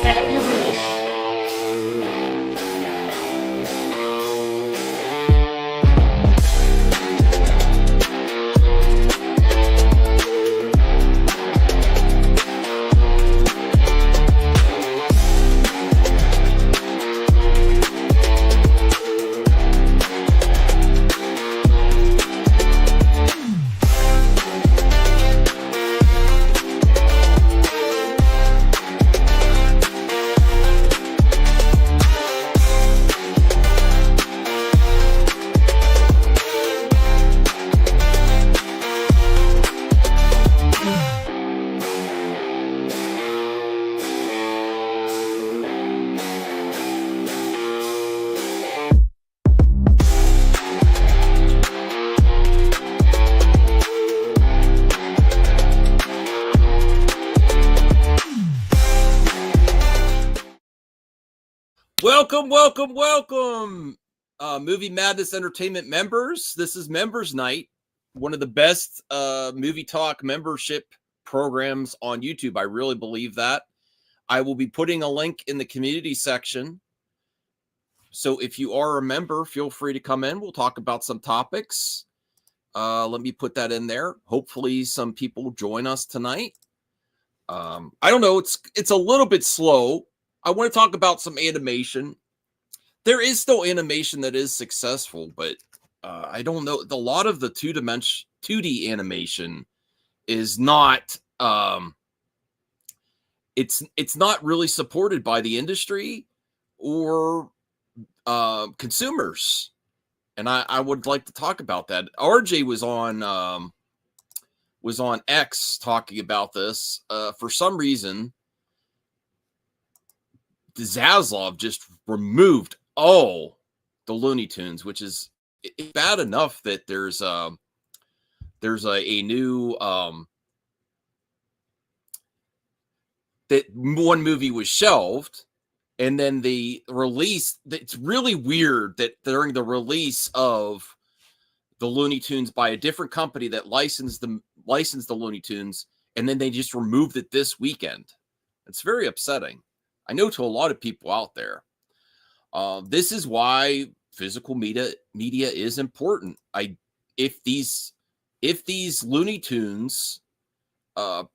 at your release. Welcome, Movie Madness Entertainment members. This is Members Night, one of the best movie talk membership programs on YouTube. I really believe that. I will be putting a link in the community section. So if you are a member, feel free to come in. We'll talk about some topics. Let me put that in there. Hopefully some people join us tonight. I don't know. It's a little bit slow. I want to talk about some animation. There is still animation that is successful, but I don't know. A lot of the 2D animation is not. It's not really supported by the industry or consumers, and I would like to talk about that. RJ was on X talking about this. For some reason, Zaslav just removed all the Looney Tunes, which is bad enough that there's a new that one movie was shelved, and then the release. It's really weird that during the release of the Looney Tunes by a different company that licensed the Looney Tunes, and then they just removed it this weekend. It's very upsetting. I know to a lot of people out there. This is why physical media is important. If these Looney Tunes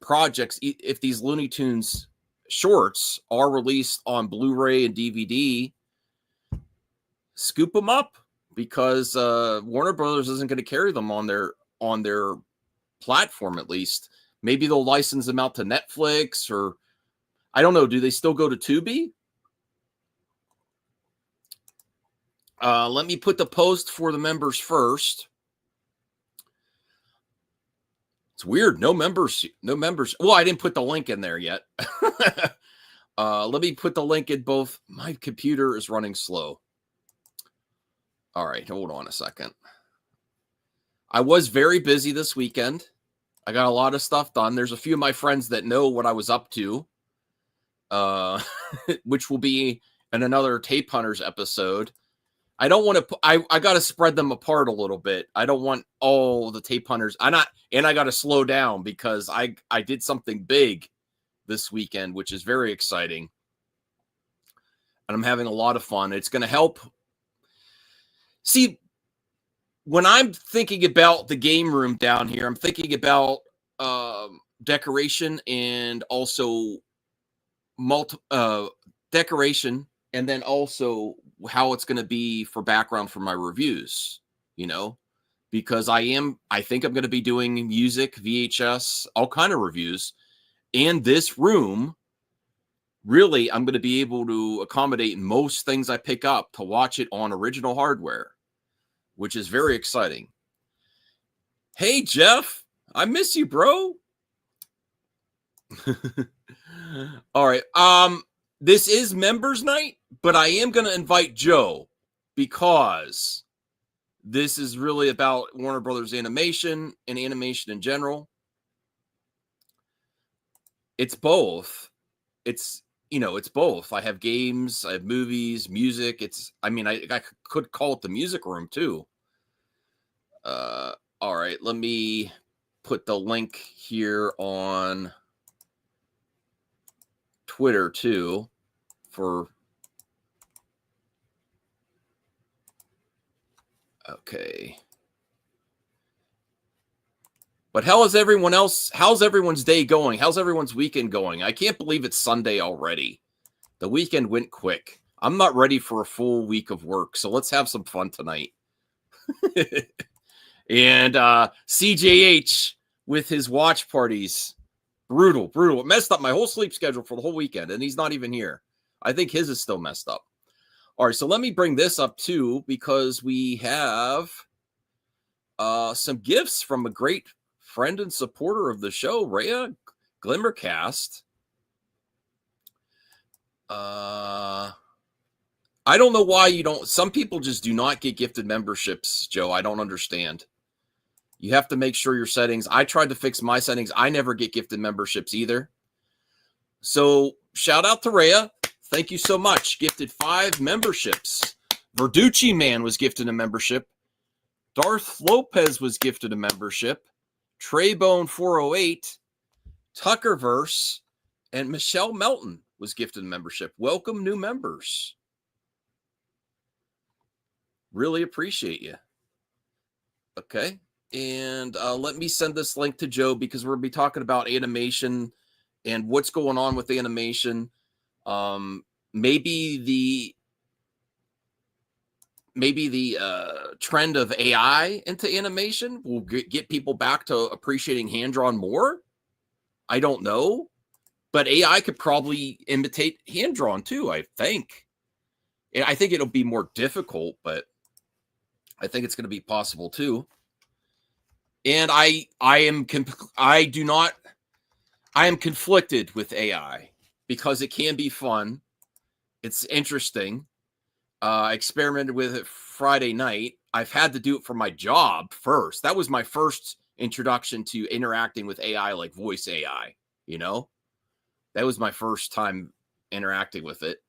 projects, if these Looney Tunes shorts are released on Blu-ray and DVD, scoop them up, because Warner Brothers isn't going to carry them on their platform. At least maybe they'll license them out to Netflix, or I don't know. Do they still go to Tubi? Let me put the post for the members first. It's weird. No members. Well, I didn't put the link in there yet. Let me put the link in both. My computer is running slow. All right, hold on a second. I was very busy this weekend. I got a lot of stuff done. There's a few of my friends that know what I was up to, which will be in another Tape Hunters episode. I don't want to. I got to spread them apart a little bit. I don't want all the Tape Hunters. And I got to slow down, because I did something big this weekend, which is very exciting, and I'm having a lot of fun. It's going to help. See, when I'm thinking about the game room down here, I'm thinking about decoration, and also decoration, and then also how it's going to be for background for my reviews, because I think I'm going to be doing music, VHS, all kind of reviews. And this room, really, I'm going to be able to accommodate most things I pick up to watch it on original hardware, which is very exciting. Hey, Jeff, I miss you, bro. All right. This is members night, but I am going to invite Joe, because this is really about Warner Brothers animation and animation in general. It's both. It's both. I have games, I have movies, music. I could call it the music room too. All right, let me put the link here on Twitter too. for. Okay. But how's everyone's day going? How's everyone's weekend going? I can't believe it's Sunday already. The weekend went quick. I'm not ready for a full week of work, so let's have some fun tonight. And CJH with his watch parties. Brutal. It messed up my whole sleep schedule for the whole weekend, and he's not even here. I think his is still messed up. All right, so let me bring this up too, because we have some gifts from a great friend and supporter of the show, Rhea Glimmercast. I don't know why you don't. Some people just do not get gifted memberships, Joe. I don't understand. You have to make sure your settings. I tried to fix my settings. I never get gifted memberships either. So shout out to Rhea. Thank you so much. Gifted 5 memberships. Verducci Man was gifted a membership. Darth Lopez was gifted a membership. Traybone 408, Tuckerverse, and Michelle Melton was gifted a membership. Welcome, new members. Really appreciate you. Okay. And let me send this link to Joe, because we're going to be talking about animation and what's going on with animation. Maybe the trend of AI into animation will get people back to appreciating hand-drawn more. I don't know. But AI could probably imitate hand-drawn too, I think. I think it'll be more difficult, but I think it's going to be possible too. And I am conflicted with AI, because it can be fun. It's interesting. I experimented with it Friday night. I've had to do it for my job first. That was my first introduction to interacting with AI, like voice AI, That was my first time interacting with it.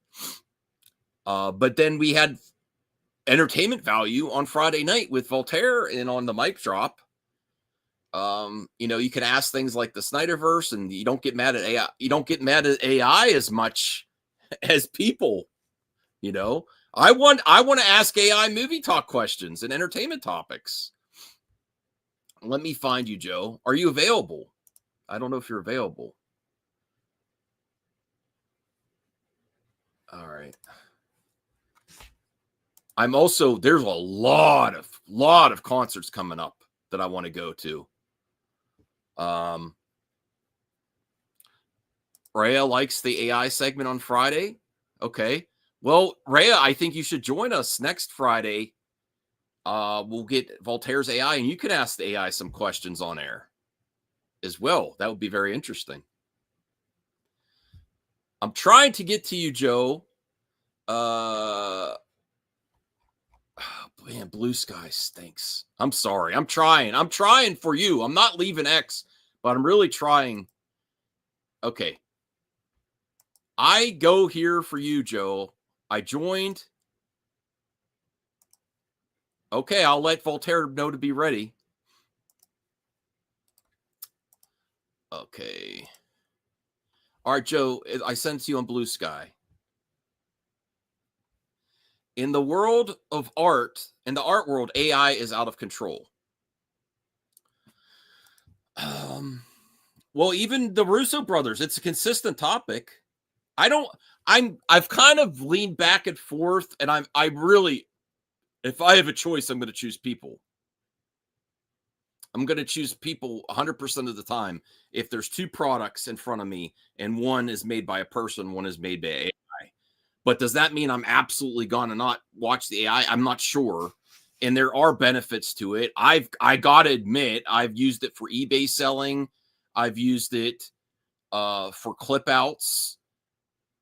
But then we had entertainment value on Friday night with Voltaire and on the mic drop. You can ask things like the Snyderverse, and you don't get mad at AI. You don't get mad at AI as much as people. I want to ask AI movie talk questions and entertainment topics. Let me find you, Joe. Are you available? I don't know if you're available. All right. I'm also, there's a lot of concerts coming up that I want to go to. Rhea likes the AI segment on Friday. Okay. Well, Rhea, I think you should join us next Friday. We'll get Voltaire's AI, and you can ask the AI some questions on air as well. That would be very interesting. I'm trying to get to you, Joe. Man, Blue Sky stinks. I'm sorry. I'm trying for you. I'm not leaving X, but I'm really trying. Okay. I go here for you, Joe. I joined. Okay, I'll let Voltaire know to be ready. Okay. All right, Joe, I sent it to you on Blue Sky. In the world of art, in the art world, AI is out of control. Well, even the Russo brothers, it's a consistent topic. I've kind of leaned back and forth, and I really, if I have a choice, I'm going to choose people. I'm going to choose people 100% of the time. If there's 2 products in front of me and one is made by a person, one is made by AI. But does that mean I'm absolutely going to not watch the AI? I'm not sure. And there are benefits to it. I got to admit, I've used it for eBay selling. I've used it for clip outs.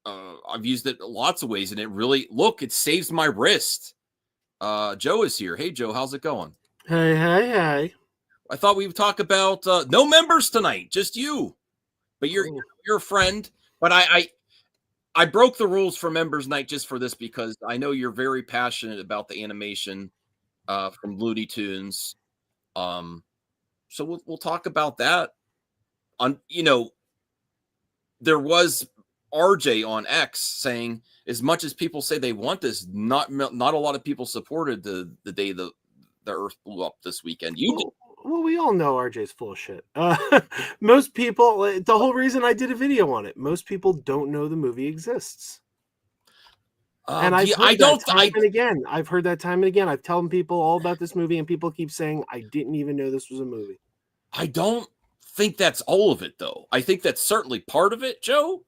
I've used it lots of ways, and it saves my wrist. Joe is here. Hey, Joe, how's it going? Hey. I thought we would talk about no members tonight, just you. But you're a friend. But I broke the rules for members night just for this, because I know you're very passionate about the animation from Looney Tunes. So we'll talk about that. There was RJ on X saying, as much as people say they want this, not a lot of people supported the day the Earth blew up this weekend. You did. Well, we all know RJ's full of shit. Most people, the whole reason I did a video on it, most people don't know the movie exists. And I've heard that time and again. I've heard that time and again. I've told people all about this movie, and people keep saying, I didn't even know this was a movie. I don't think that's all of it, though. I think that's certainly part of it, Joe.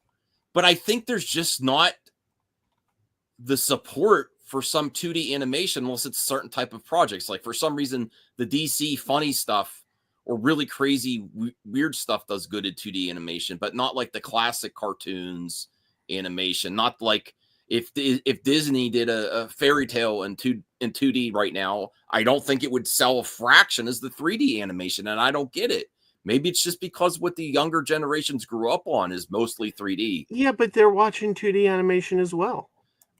But I think there's just not the support for some 2D animation unless it's certain type of projects. Like for some reason, the DC funny stuff or really crazy weird stuff does good in 2D animation, but not like the classic cartoons animation. Not like if Disney did a fairy tale in 2D right now, I don't think it would sell a fraction as the 3D animation, and I don't get it. Maybe it's just because what the younger generations grew up on is mostly 3D. Yeah, but they're watching 2D animation as well.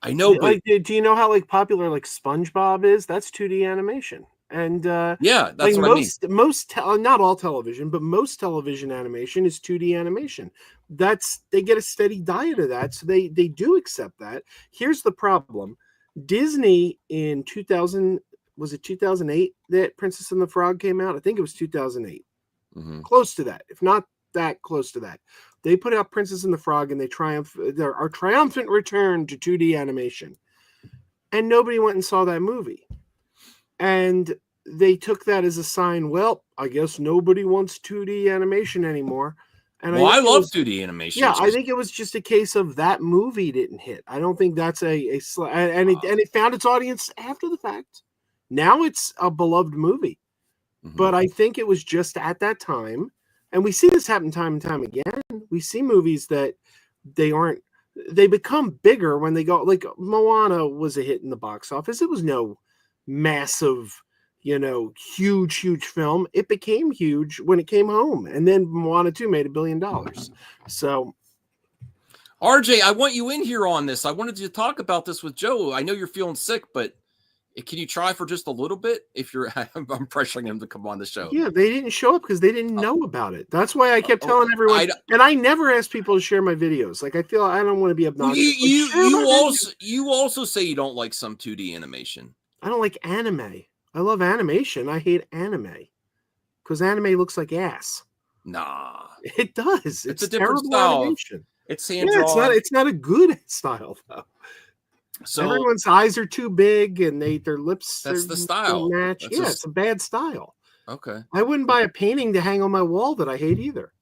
I know, but do you know how like popular like SpongeBob is? That's 2D animation, and yeah, that's like what I mean. Not all television, but most television animation is 2D animation. They get a steady diet of that, so they do accept that. Here's the problem: Disney in 2000, was it 2008 that Princess and the Frog came out? I think it was 2008, close to that, if not that close to that. They put out Princess and the Frog, and our triumphant return to 2D animation. And nobody went and saw that movie. And they took that as a sign, well, I guess nobody wants 2D animation anymore. And I love 2D animation. Yeah, I think it was just a case of that movie didn't hit. I don't think that's it found its audience after the fact. Now it's a beloved movie. But I think it was just at that time. And we see this happen time and time again. We see movies that they become bigger when they go, like Moana was a hit in the box office. It was no massive, huge film. It became huge when it came home. And then Moana 2 made $1 billion. So RJ, I want you in here on this. I wanted to talk about this with Joe. I know you're feeling sick, but can you try for just a little bit? If you're, I'm pressuring him to come on the show. Yeah, they didn't show up because they didn't know about it. That's why I kept telling everyone. And I never ask people to share my videos. Like I feel I don't want to be obnoxious. You also say you don't like some 2D animation. I don't like anime. I love animation. I hate anime because anime looks like ass. Nah, it does. It's a different style. Animation. It's hand drawn. It's not a good style though. So everyone's eyes are too big and their lips. That's the style. Match. It's a bad style. Okay. I wouldn't buy a painting to hang on my wall that I hate either.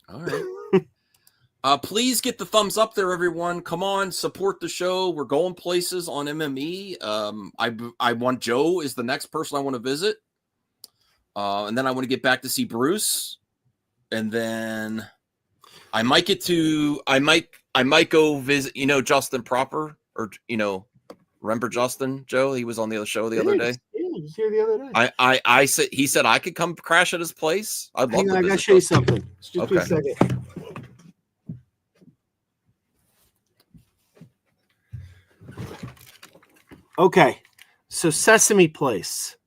All right. Please get the thumbs up there, everyone. Come on, support the show. We're going places on MME. I want Joe is the next person I want to visit. And then I want to get back to see Bruce. And then I might go visit, Justin Proper. Or, remember Justin, Joe? He was on the other show the other day. Yeah, he was here the other day. I said, he said I could come crash at his place. I'd love to. I gotta show you something. Just a second. Okay, so Sesame Place.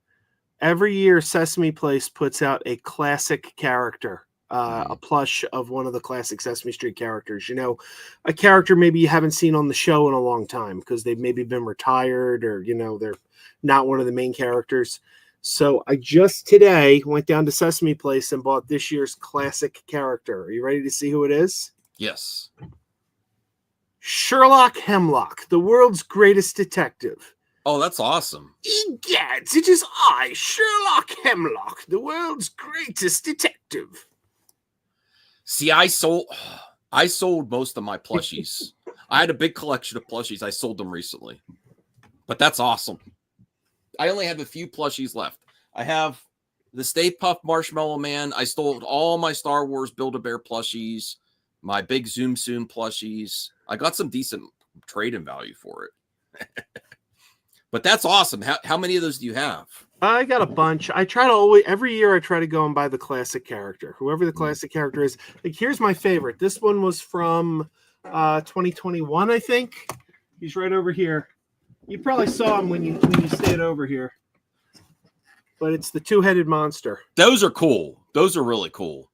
Every year, Sesame Place puts out a classic character. A plush of one of the classic Sesame Street characters, a character maybe you haven't seen on the show in a long time because they've maybe been retired or, they're not one of the main characters. So I just today went down to Sesame Place and bought this year's classic character. Are you ready to see who it is? Yes. Sherlock Hemlock, the world's greatest detective. Oh, that's awesome. Egads, it is I, Sherlock Hemlock, the world's greatest detective. See, I sold most of my plushies. I had a big collection of plushies. I sold them recently. But that's awesome. I only have a few plushies left. I have the Stay Puft Marshmallow Man. I stole all my Star Wars Build-A-Bear plushies, my big Zoom Soon plushies. I got some decent trade-in value for it. But that's awesome. How many of those do you have? I got a bunch. I try to every year I try to go and buy the classic character, whoever the classic character is. Like, here's my favorite. This one was from 2021, I think. He's right over here. You probably saw him when you stayed over here. But it's the two-headed monster. Those are cool. Those are really cool.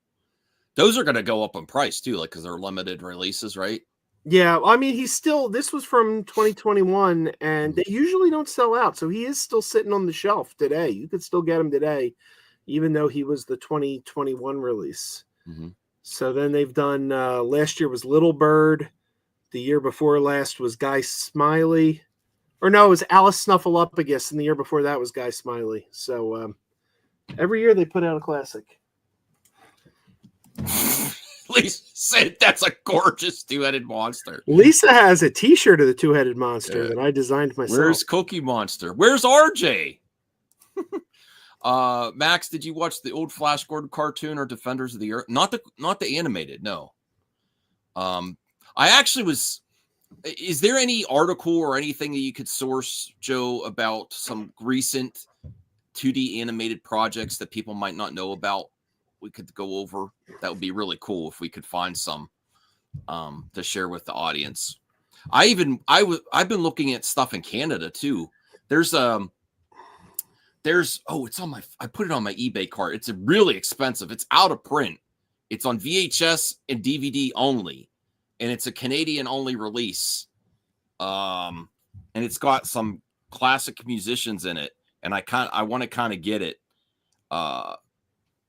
Those are going to go up in price too, like because they're limited releases, right? Yeah, I mean, he's still. This was from 2021, and they usually don't sell out. So he is still sitting on the shelf today. You could still get him today, even though he was the 2021 release. Mm-hmm. So then they've done. Last year was Little Bird. The year before last was Guy Smiley, or no, it was Alice Snuffleupagus, and the year before that was Guy Smiley. So every year they put out a classic. Lisa said that's a gorgeous two-headed monster. Lisa has a T-shirt of the two-headed monster that I designed myself. Where's Cookie Monster? Where's RJ? Max, did you watch the old Flash Gordon cartoon or Defenders of the Earth? Not the animated, no. I actually was. Is there any article or anything that you could source, Joe, about some recent 2D animated projects that people might not know about? We could go over. That would be really cool if we could find some to share with the audience. I've been looking at stuff in Canada too. There's it's on my, I put it on my eBay cart. It's really expensive. It's out of print. It's on VHS and DVD only, and it's a Canadian only release. And it's got some classic musicians in it, and I want to kind of get it.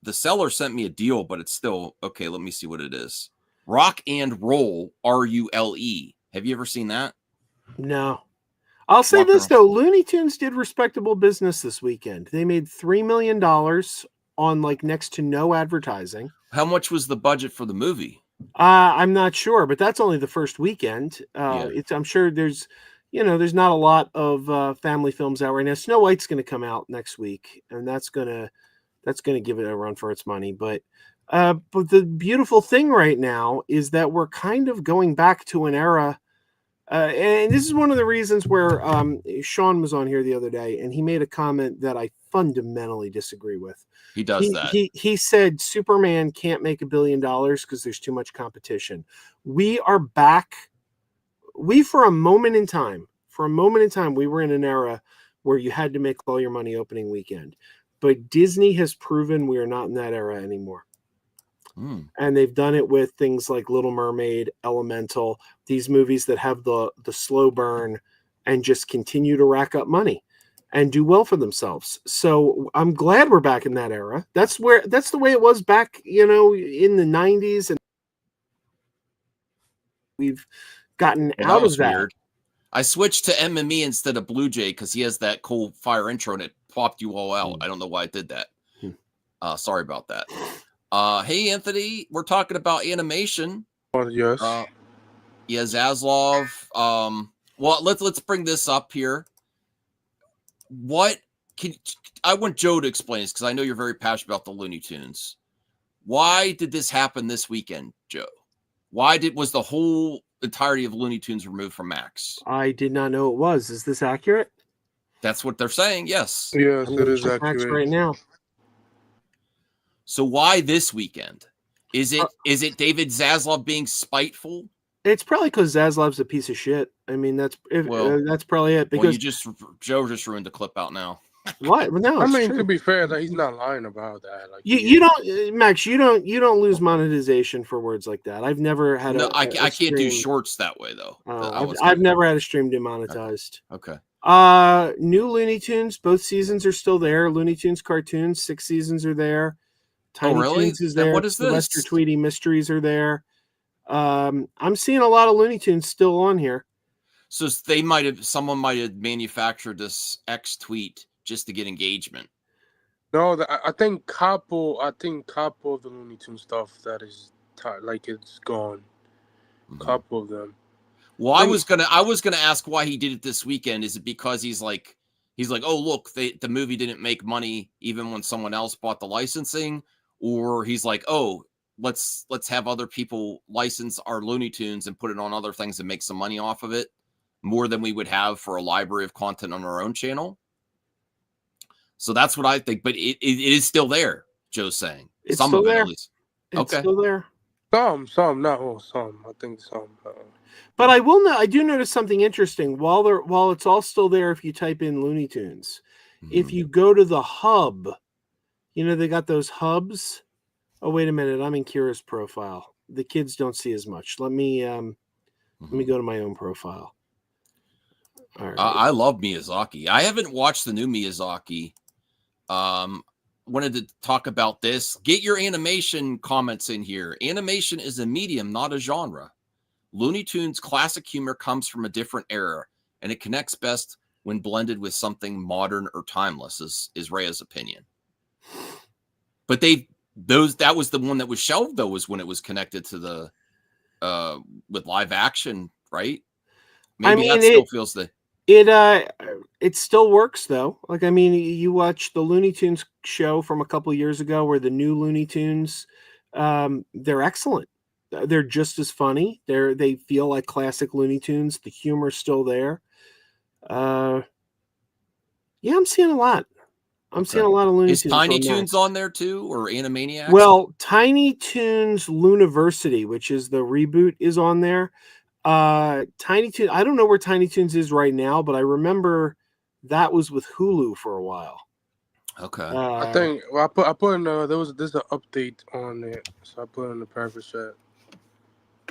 The seller sent me a deal, but it's still okay. Let me see what it is. Rock and Roll, RULE. Have you ever seen that? No. I'll say this though, Looney Tunes did respectable business this weekend. They made $3 million on like next to no advertising. How much was the budget for the movie? I'm not sure, but that's only the first weekend. I'm sure there's not a lot of family films out right now. Snow White's going to come out next week, and that's gonna give it a run for its money. But the beautiful thing right now is that we're kind of going back to an era. And this is one of the reasons where Sean was on here the other day, and he made a comment that I fundamentally disagree with. He does that. He said Superman can't make $1 billion because there's too much competition. We are back. For a moment in time, we were in an era where you had to make all your money opening weekend. But Disney has proven we are not in that era anymore. And they've done it with things like Little Mermaid, Elemental, these movies that have the slow burn and just continue to rack up money and do well for themselves. So I'm glad we're back in that era. That's the way it was back, in the 90s, and we've gotten out of that. Weird. I switched to MME instead of Blue Jay because he has that cool fire intro and it popped you all out. I don't know why I did that. Sorry about that. Hey, Anthony, we're talking about animation. Yes. Yeah, Zaslav. Well, let's bring this up here. I want Joe to explain this because I know you're very passionate about the Looney Tunes. Why did this happen this weekend, Joe? Was the whole entirety of Looney Tunes removed from Max? I did not know it was. Is this accurate? That's what they're saying. Yes. Yes, it is accurate. Max right now. So why this weekend? Is it David Zaslav being spiteful? It's probably because Zaslav's a piece of shit. I mean, that's probably it. Because Joe just ruined the clip out now. What? Well, no, I mean, true. to be fair, that he's not lying about that. Like, you don't, Max. You don't lose monetization for words like that. I've never had I can't do shorts that way though. I've never had a stream demonetized. Okay. New Looney Tunes. Both seasons are still there. Looney Tunes cartoons. 6 seasons are there. Tiny Toons is there. What is this? Lester Tweety Mysteries are there. I'm seeing a lot of Looney Tunes still on here. So someone might have manufactured this X tweet just to get engagement. No, I think couple of the Looney Tunes stuff that is it's gone. Couple of them. Well, I was gonna ask why he did it this weekend. Is it because he's like, oh look, the movie didn't make money even when someone else bought the licensing, or he's like, oh, let's have other people license our Looney Tunes and put it on other things and make some money off of it, more than we would have for a library of content on our own channel. So that's what I think, but it is still there. Joe's saying it's some still of it there. at least. It's still there. Some, not all. Some, I think some. But I do notice something interesting. While it's all still there, if you type in Looney Tunes, if you go to the hub, they got those hubs. Oh, wait a minute. I'm in Kira's profile. The kids don't see as much. Let me Let me go to my own profile. All right. I love Miyazaki. I haven't watched the new Miyazaki. Wanted to talk about this. Get your animation comments in here. Animation is a medium, not a genre. Looney Tunes classic humor comes from a different era, and it connects best when blended with something modern or timeless, is Rhea's opinion. But that was the one that was shelved, though, was when it was connected to the with live action, right? Maybe that still feels the it still works though. Like, I mean, you watch the Looney Tunes show from a couple years ago, where the new Looney Tunes, they're excellent. They're just as funny. They feel like classic Looney Tunes. The humor's still there. Yeah, I'm seeing a lot. I'm seeing a lot of Looney Tunes. Is Tiny Toons on there too, or Animaniacs? Well, Tiny Toons Looniversity, which is the reboot, is on there. Tiny Toons, I don't know where Tiny Toons is right now, but I remember that was with Hulu for a while. Okay. I think I put in there's an update on it, so I put in the private chat.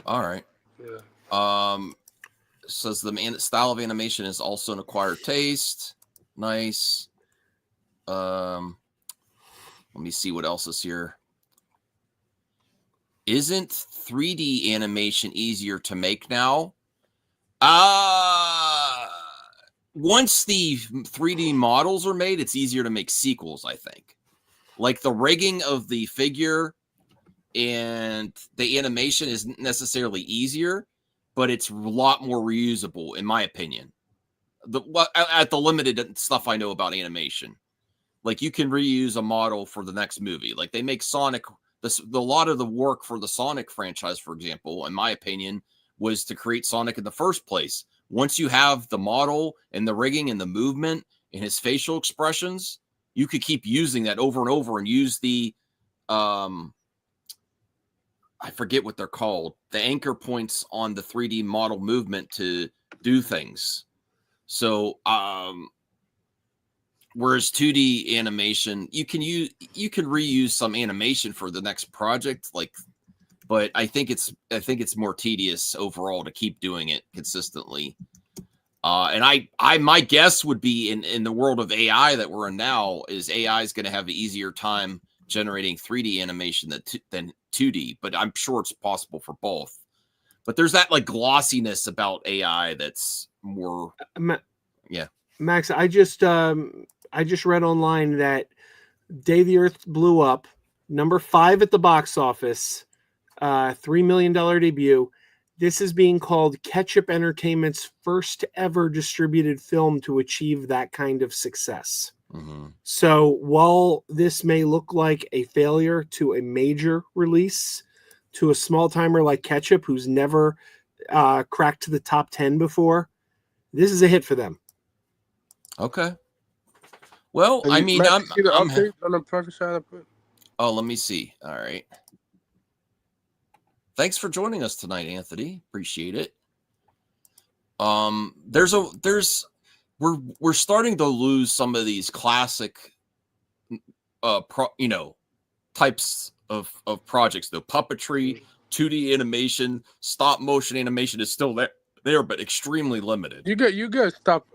All right. Yeah. Says the style of animation is also an acquired taste. Nice. Let me see what else is here. Isn't 3D animation easier to make now? Once the 3D models are made, it's easier to make sequels, I think. Like the rigging of the figure and the animation isn't necessarily easier, but it's a lot more reusable, in my opinion. At the limited stuff I know about animation. Like, you can reuse a model for the next movie. Like, they make Sonic, the lot of the work for the Sonic franchise, for example, in my opinion, was to create Sonic in the first place. Once you have the model and the rigging and the movement and his facial expressions, you could keep using that over and over and use the, I forget what they're called, the anchor points on the 3D model movement to do things. So, whereas 2D animation, you can reuse some animation for the next project, like, but I think it's more tedious overall to keep doing it consistently. And my guess would be in the world of AI that we're in now, is AI is going to have an easier time generating 3D animation than 2D, but I'm sure it's possible for both. But there's that like glossiness about AI that's more, yeah. Max, I just read online that Day the Earth Blew Up, number 5 at the box office, $3 million debut. This is being called Ketchup Entertainment's first ever distributed film to achieve that kind of success. Mm-hmm. So while this may look like a failure to a major release, to a small timer like Ketchup, who's never cracked to the top 10 before, this is a hit for them. Okay. Well, I mean, I'm update on the private chat. Oh, let me see. All right. Thanks for joining us tonight, Anthony. Appreciate it. We're starting to lose some of these classic types of projects, though. Puppetry, 2D animation, stop motion animation is still there, but extremely limited. You get stop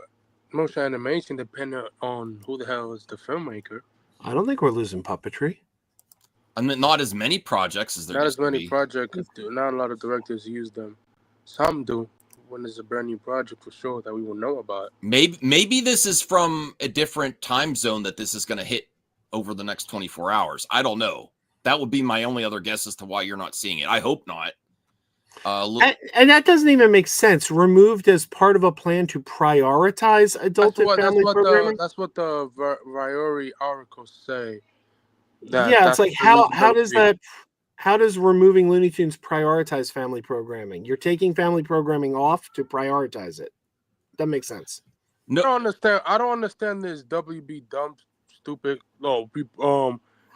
motion animation depending on who the hell is the filmmaker. I don't think we're losing puppetry. I mean, not as many projects as there not used as many to be. projects do. Not a lot of directors use them. Some do when there's a brand new project for sure that we will know about. Maybe this is from a different time zone that this is going to hit over the next 24 hours. I don't know. That would be my only other guess as to why you're not seeing it. I hope not. And that doesn't even make sense. Removed as part of a plan to prioritize adult and family programming. That's what the Variety articles say. It's like how does removing Looney Tunes prioritize family programming? You're taking family programming off to prioritize it. That makes sense. No, I don't understand this WB dumb stupid. No,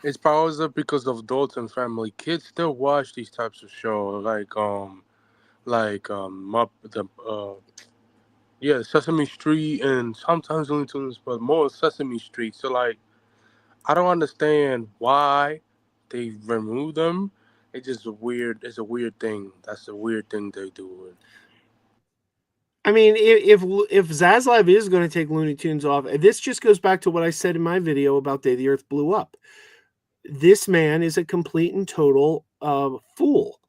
it's probably because of adults and family. Kids still watch these types of shows, Sesame Street and sometimes Looney Tunes, but more Sesame Street. So like, I don't understand why they remove them. It's just weird. It's a weird thing. That's a weird thing they do. I mean, if Zaslav is going to take Looney Tunes off, this just goes back to what I said in my video about Day the Earth Blew Up. This man is a complete and total fool.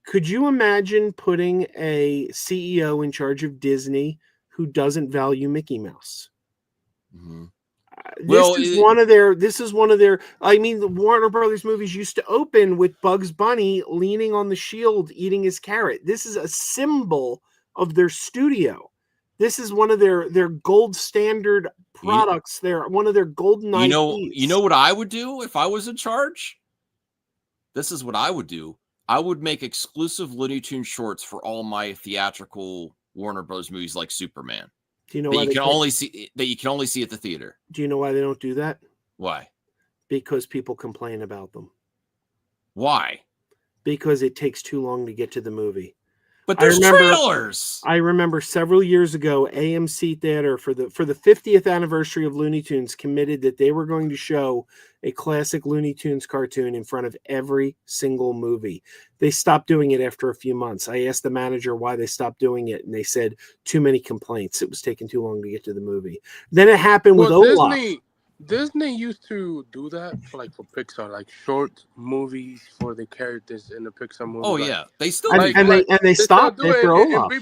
Could you imagine putting a CEO in charge of Disney who doesn't value Mickey Mouse? Mm-hmm. This is one of their. I mean, the Warner Brothers movies used to open with Bugs Bunny leaning on the shield, eating his carrot. This is a symbol of their studio. This is one of their gold standard products. They're one of their golden IPs. You know what I would do if I was in charge? This is what I would do. I would make exclusive Looney Tunes shorts for all my theatrical Warner Bros. Movies, like Superman. Do you know that why you can only see at the theater? Do you know why they don't do that? Why? Because people complain about them. Why? Because it takes too long to get to the movie. But there's trailers. I remember several years ago, AMC Theater for the 50th anniversary of Looney Tunes committed that they were going to show a classic Looney Tunes cartoon in front of every single movie. They stopped doing it after a few months. I asked the manager why they stopped doing it, and they said too many complaints. It was taking too long to get to the movie. Then it happened with Olaf. Disney used to do that for Pixar, like short movies for the characters in the Pixar movie. Oh yeah, they still they stopped after Olaf.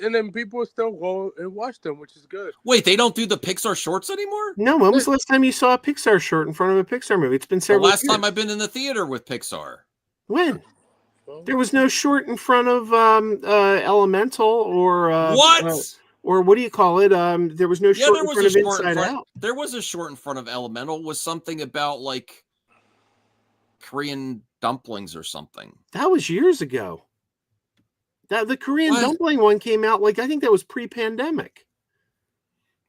And then people still go and watch them, which is good. Wait, they don't do the Pixar shorts anymore? No, when was the last time you saw a Pixar short in front of a Pixar movie? It's been several years. The last time I've been in the theater with Pixar. When? There was no short in front of Elemental or what? Or what do you call it? There was no short in front of Inside Out. There was a short in front of Elemental. Was something about like Korean dumplings or something. That was years ago. The Korean dumpling one came out I think that was pre-pandemic.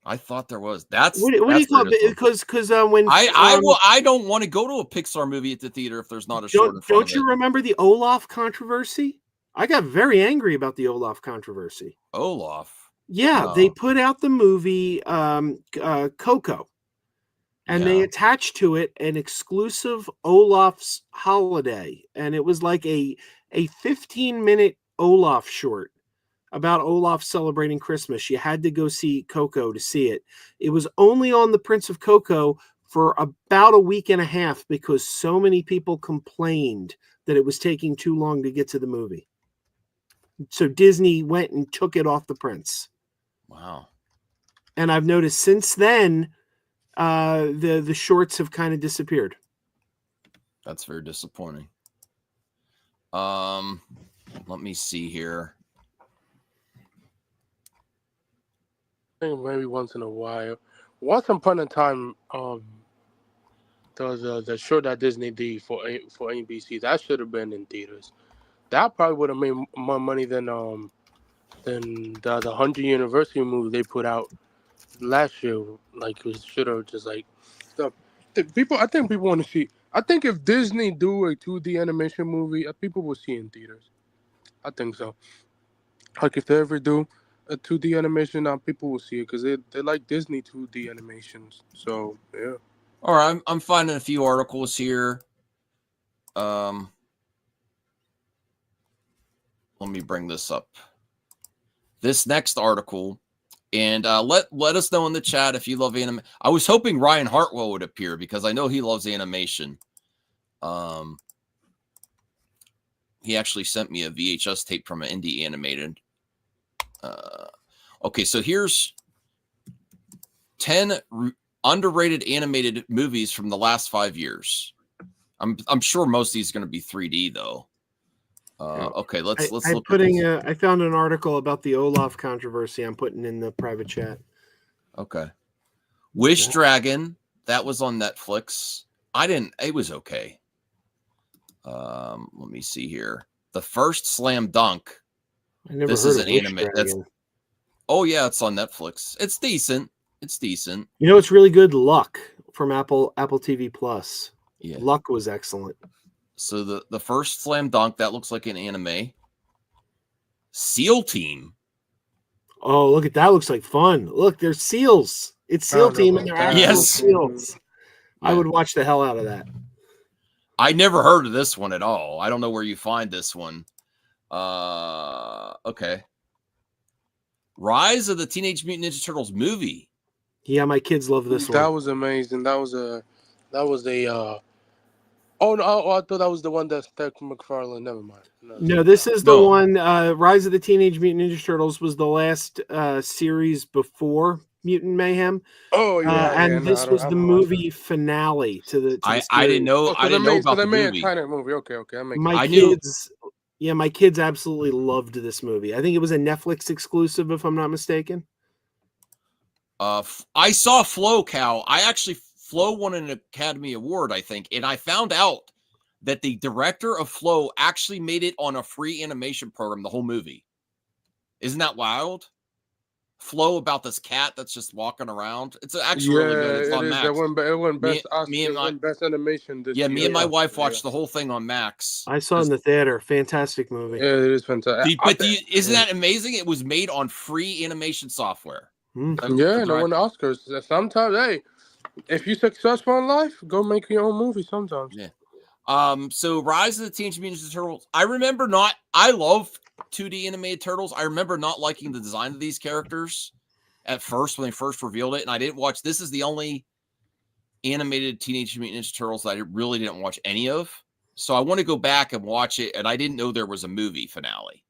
I thought there was. What do you call it? Because when I don't want to go to a Pixar movie at the theater if there's not a short in front of it. Don't you remember the Olaf controversy? I got very angry about the Olaf controversy. Olaf. Yeah, they put out the movie Coco, and they attached to it an exclusive Olaf's Holiday, and it was like a 15-minute Olaf short about Olaf celebrating Christmas. You had to go see Coco to see it. It was only on The Prince of Coco for about a week and a half because so many people complained that it was taking too long to get to the movie. So Disney went and took it off The Prince. Wow. And I've noticed since then, the shorts have kind of disappeared. That's very disappointing. Let me see here. I think maybe once in a while. Once upon a time, the short that Disney did for ABC, that should have been in theaters. That probably would have made more money than the 100 University movie they put out last year. Like, it should have just stuff. I think people want to see. I think if Disney do a 2D animation movie, people will see it in theaters. I think so. Like, if they ever do a 2D animation, now people will see it because they like Disney 2D animations. So yeah. All right, I'm finding a few articles here. Let me bring this up. This next article, and let us know in the chat if you love anime. I was hoping Ryan Hartwell would appear because I know he loves animation. He actually sent me a VHS tape from an indie animated. Okay, so here's 10 underrated animated movies from the last 5 years. I'm sure most of these are going to be 3D though. Okay, let's look. I found an article about the Olaf controversy. I'm putting in the private chat. Okay, Wish Dragon, that was on Netflix. It was okay. Let me see here. The First Slam Dunk. This is an anime. Oh yeah, it's on Netflix. It's decent. You know, it's really good. Luck from Apple TV Plus. Yeah, Luck was excellent. So the First Slam Dunk, that looks like an anime. SEAL Team. Oh, look at that! Looks like fun. Look, there's SEALs. It's SEAL Team, and they're actual SEALs. Yeah. I would watch the hell out of that. I never heard of this one at all. I don't know where you find this one. Okay. Rise of the Teenage Mutant Ninja Turtles movie. Yeah, my kids love this That one. was amazing. That was a. Oh no! Oh, I thought that was the one that Seth MacFarlane. Never mind. No, this is the No. one. Rise of the Teenage Mutant Ninja Turtles was the last series before Mutant Mayhem. Oh yeah, And No, this was I the haven't watched movie finale to the I series. didn't know. Oh, I didn't know about they the made movie. a China movie. Okay, that makes My sense. kids, yeah, my kids absolutely loved this movie. I think it was a Netflix exclusive, if I'm not mistaken. I saw Flo Cow. Flo won an Academy Award, I think, and I found out that the director of Flo actually made it on a free animation program. The whole movie. Isn't that wild? Flo about this cat that's just walking around. It's actually really good. It's on Max. It won best me and my best animation this yeah, year. me and my wife watched the whole thing on Max. I saw it in the theater. Fantastic movie. Yeah, it is fantastic. Isn't that amazing? It was made on free animation software. Yeah, no won the Oscars. Sometimes, hey, if you're successful in life, go make your own movie. Sometimes. Yeah. So Rise of the Teenage Mutant Ninja Turtles. I love 2D animated turtles. I remember not liking the design of these characters at first when they first revealed it, and I didn't watch. This is the only animated Teenage Mutant Ninja Turtles that I really didn't watch any of. So I want to go back and watch it, and I didn't know there was a movie finale.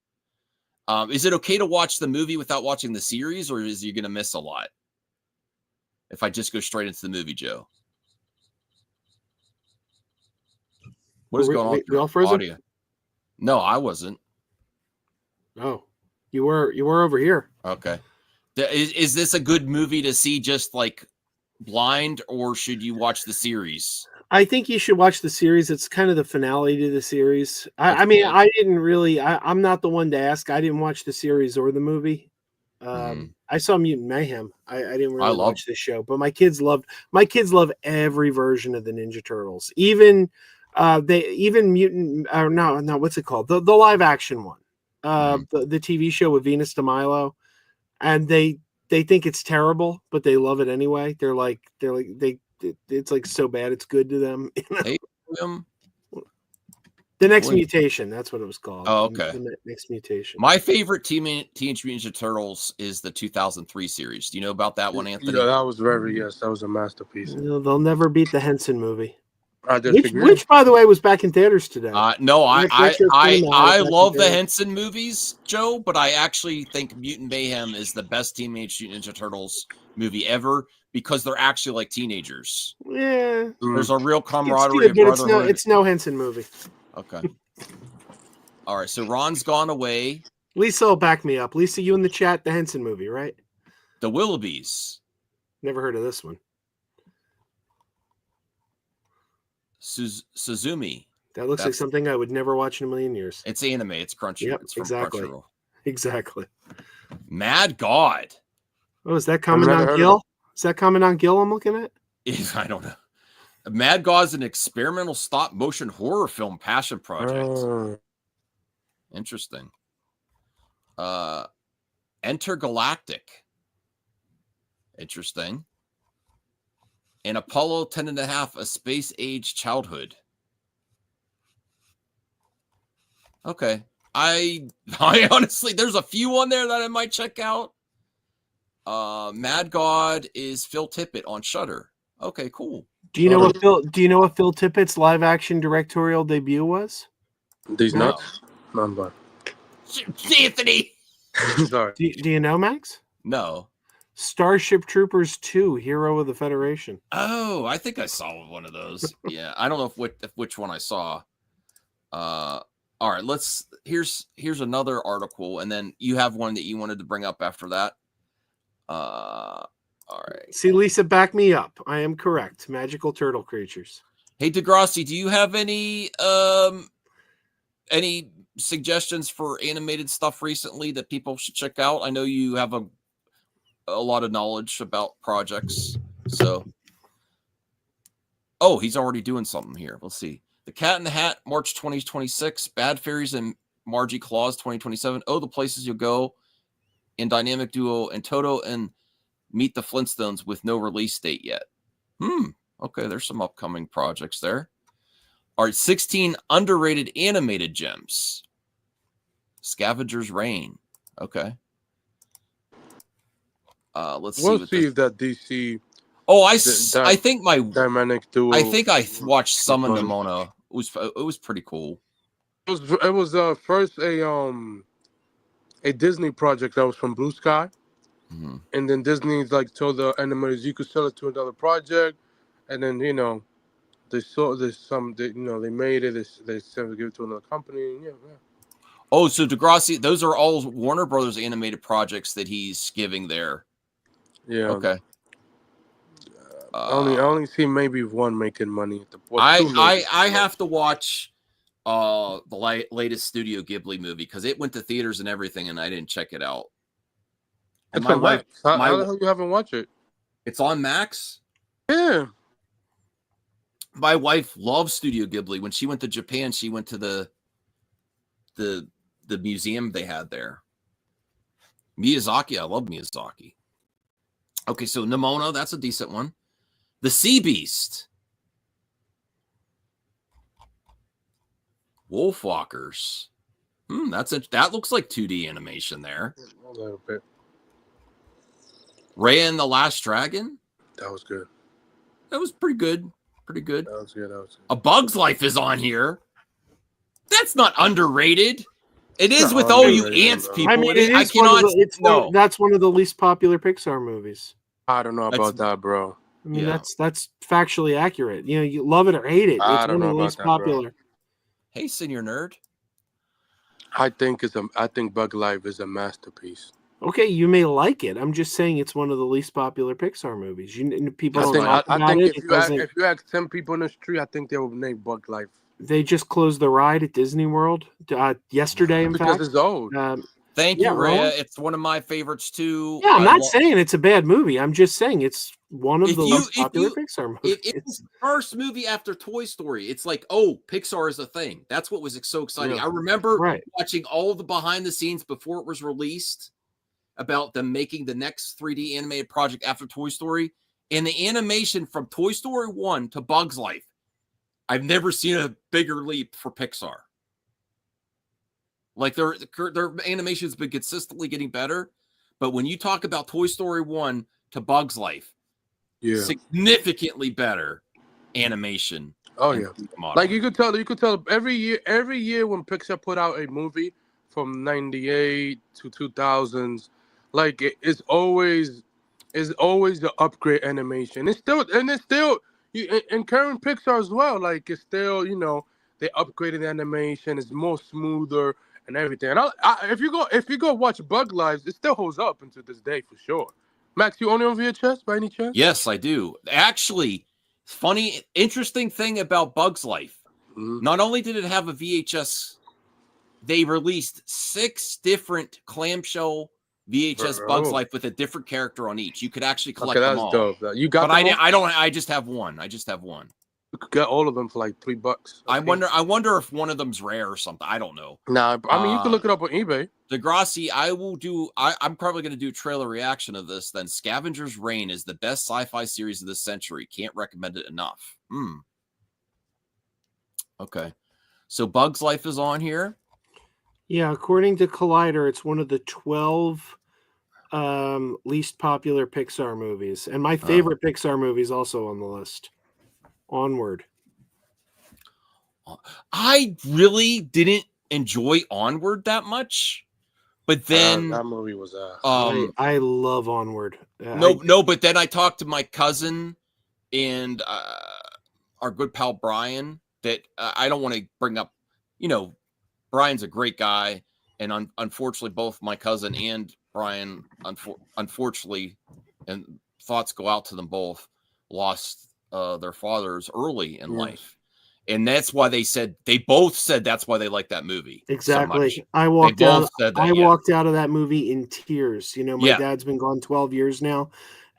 Is it okay to watch the movie without watching the series, or is you going to miss a lot if I just go straight into the movie, Joe? What is going on? We all frozen? Audio? No, I wasn't. Oh, you were over here. Okay. Is this a good movie to see just like blind, or should you watch the series? I think you should watch the series. It's kind of the finale to the series. I mean, I didn't really. I'm not the one to ask. I didn't watch the series or the movie. I saw Mutant Mayhem. I didn't really watch this show, but my kids love every version of the Ninja Turtles. Even Mutant or no, what's it called? The live action one. The TV show with Venus de Milo, and they think it's terrible, but they love it anyway. It's like so bad it's good to them. The Next Mutation, that's what it was called. Oh, okay. The Next Mutation. My favorite Teenage Mutant Ninja Turtles is the 2003 series. Do you know about that one, Anthony? Yeah, that was a masterpiece. They'll never beat the Henson movie. Which, by the way, was back in theaters today. No, I love the Henson movies, Joe, but I actually think Mutant Mayhem is the best Teenage Mutant Ninja Turtles movie ever because they're actually like teenagers. Yeah. There's a real camaraderie of brotherhood. It's no Henson movie. Okay. All right, so Ron's gone away. Lisa will back me up. Lisa, you in the chat, the Henson movie, right? The Willoughbys. Never heard of this one. Suzumi. That looks like something I would never watch in a million years. It's anime. It's Crunchy. Yep, it's from exactly. Crunchyroll. Exactly. Mad God. Oh, is that Commandant Gill? Is that Commandant Gill I'm looking at? I don't know. Mad God's an experimental stop motion horror film passion project. Interesting. Intergalactic. Interesting. And Apollo 10.5, A Space Age Childhood. Okay. I honestly, there's a few on there that I might check out. Mad God is Phil Tippett on Shudder. Okay, cool. Do you know what Phil Tippett's live action directorial debut was? These nuts? None but. Anthony. Sorry. Do you know, Max? No. Starship Troopers 2: Hero of the Federation. Oh, I think I saw one of those. Yeah, I don't know which one I saw. All right, here's another article, and then you have one that you wanted to bring up after that. All right. See, Lisa, back me up. I am correct. Magical turtle creatures. Hey, Degrassi, do you have any suggestions for animated stuff recently that people should check out? I know you have a lot of knowledge about projects. So, oh, he's already doing something here. Let's see. The Cat in the Hat, March 2026. Bad Fairies and Margie Claus, 2027. Oh, the Places You'll Go in Dynamic Duo and Toto and Meet the Flintstones with no release date yet. Okay, there's some upcoming projects there. All right, 16 underrated animated gems. Scavenger's Reign. Okay. Let's see We'll what see this. if that DC Oh, that I think my dynamic duo. I think I watched some of money. Nimona. It was pretty cool. It was first a Disney project that was from Blue Sky, Mhm. and then Disney's like told the animators you could sell it to another project, and then they saw there's some they made it. They said to give it to another company. And yeah. Oh, so Degrassi, those are all Warner Brothers animated projects that he's giving there. Yeah. Okay. I only see maybe one making money at the I have to watch the latest Studio Ghibli movie because it went to theaters and everything, and I didn't check it out. And It's my on wife, Max. How the hell you haven't watched it? it's on Max. Yeah. My wife loves Studio Ghibli. When she went to Japan, she went to the museum they had there. Miyazaki, I love Miyazaki. Okay, so Nimona, that's a decent one. The Sea Beast. Wolfwalkers. That looks like 2D animation there. A little bit. Raya and the Last Dragon. That was good. That was pretty good. Pretty good. That was good. A Bug's Life is on here. That's not underrated. It is Not with all you underrated, ants bro. people. I mean, it I cannot. That's one of the least popular Pixar movies. I don't know about that, bro. I mean, that's factually accurate. You love it or hate it. I It's don't one of know the about least that, bro. popular. Hey, senior nerd. I think Bug Life is a masterpiece. Okay, you may like it. I'm just saying it's one of the least popular Pixar movies. People don't talk I about think it. if you ask 10 people in the street, I think they will name Bug Life. They just closed the ride at Disney World yesterday, in fact. Because it's old. Thank you, Rhea. Well, it's one of my favorites too. Yeah, I'm not saying it's a bad movie. I'm just saying it's one of the least popular Pixar movies. It was the first movie after Toy Story. It's like, oh, Pixar is a thing. That's what was so exciting. Yeah. I remember Right. watching all the behind the scenes before it was released about them making the next 3D animated project after Toy Story. And the animation from Toy Story 1 to Bug's Life, I've never seen a bigger leap for Pixar. Like their animation has been consistently getting better, but when you talk about Toy Story 1 to Bug's Life, significantly better animation. Oh yeah, like you could tell every year when Pixar put out a movie from '98 to 2000s, like it's always the upgrade animation. It's still in current Pixar as well. Like it's still they upgraded the animation. It's more smoother and everything. And if you go watch Bug Lives, it still holds up until this day for sure. Max, you own it on VHS by any chance? Yes, I do. Actually, funny, interesting thing about Bug's Life. Not only did it have a VHS, they released 6 different clamshell VHS Bug's Life with a different character on each. You could actually collect them all. Dope. You got but them I don't. I just have one. You could get all of them for like $3. I wonder if one of them's rare or something. I don't know. Nah, I mean you can look it up on eBay. Degrassi, I'm probably going to do a trailer reaction of this. Then Scavenger's Reign is the best sci-fi series of this century. Can't recommend it enough. Okay, so Bug's Life is on here. Yeah, according to Collider, it's one of the 12 least popular Pixar movies, and my favorite Pixar movie is also on the list. Onward. I really didn't enjoy Onward that much, but then that movie was I love Onward. But then I talked to my cousin and our good pal Brian. That I don't want to bring up. Brian's a great guy, and unfortunately, both my cousin and Brian, unfortunately, and thoughts go out to them both, lost their fathers early in life. And that's why they both said that's why they like that movie. Exactly. So I walked out of that movie in tears. My dad's been gone 12 years now,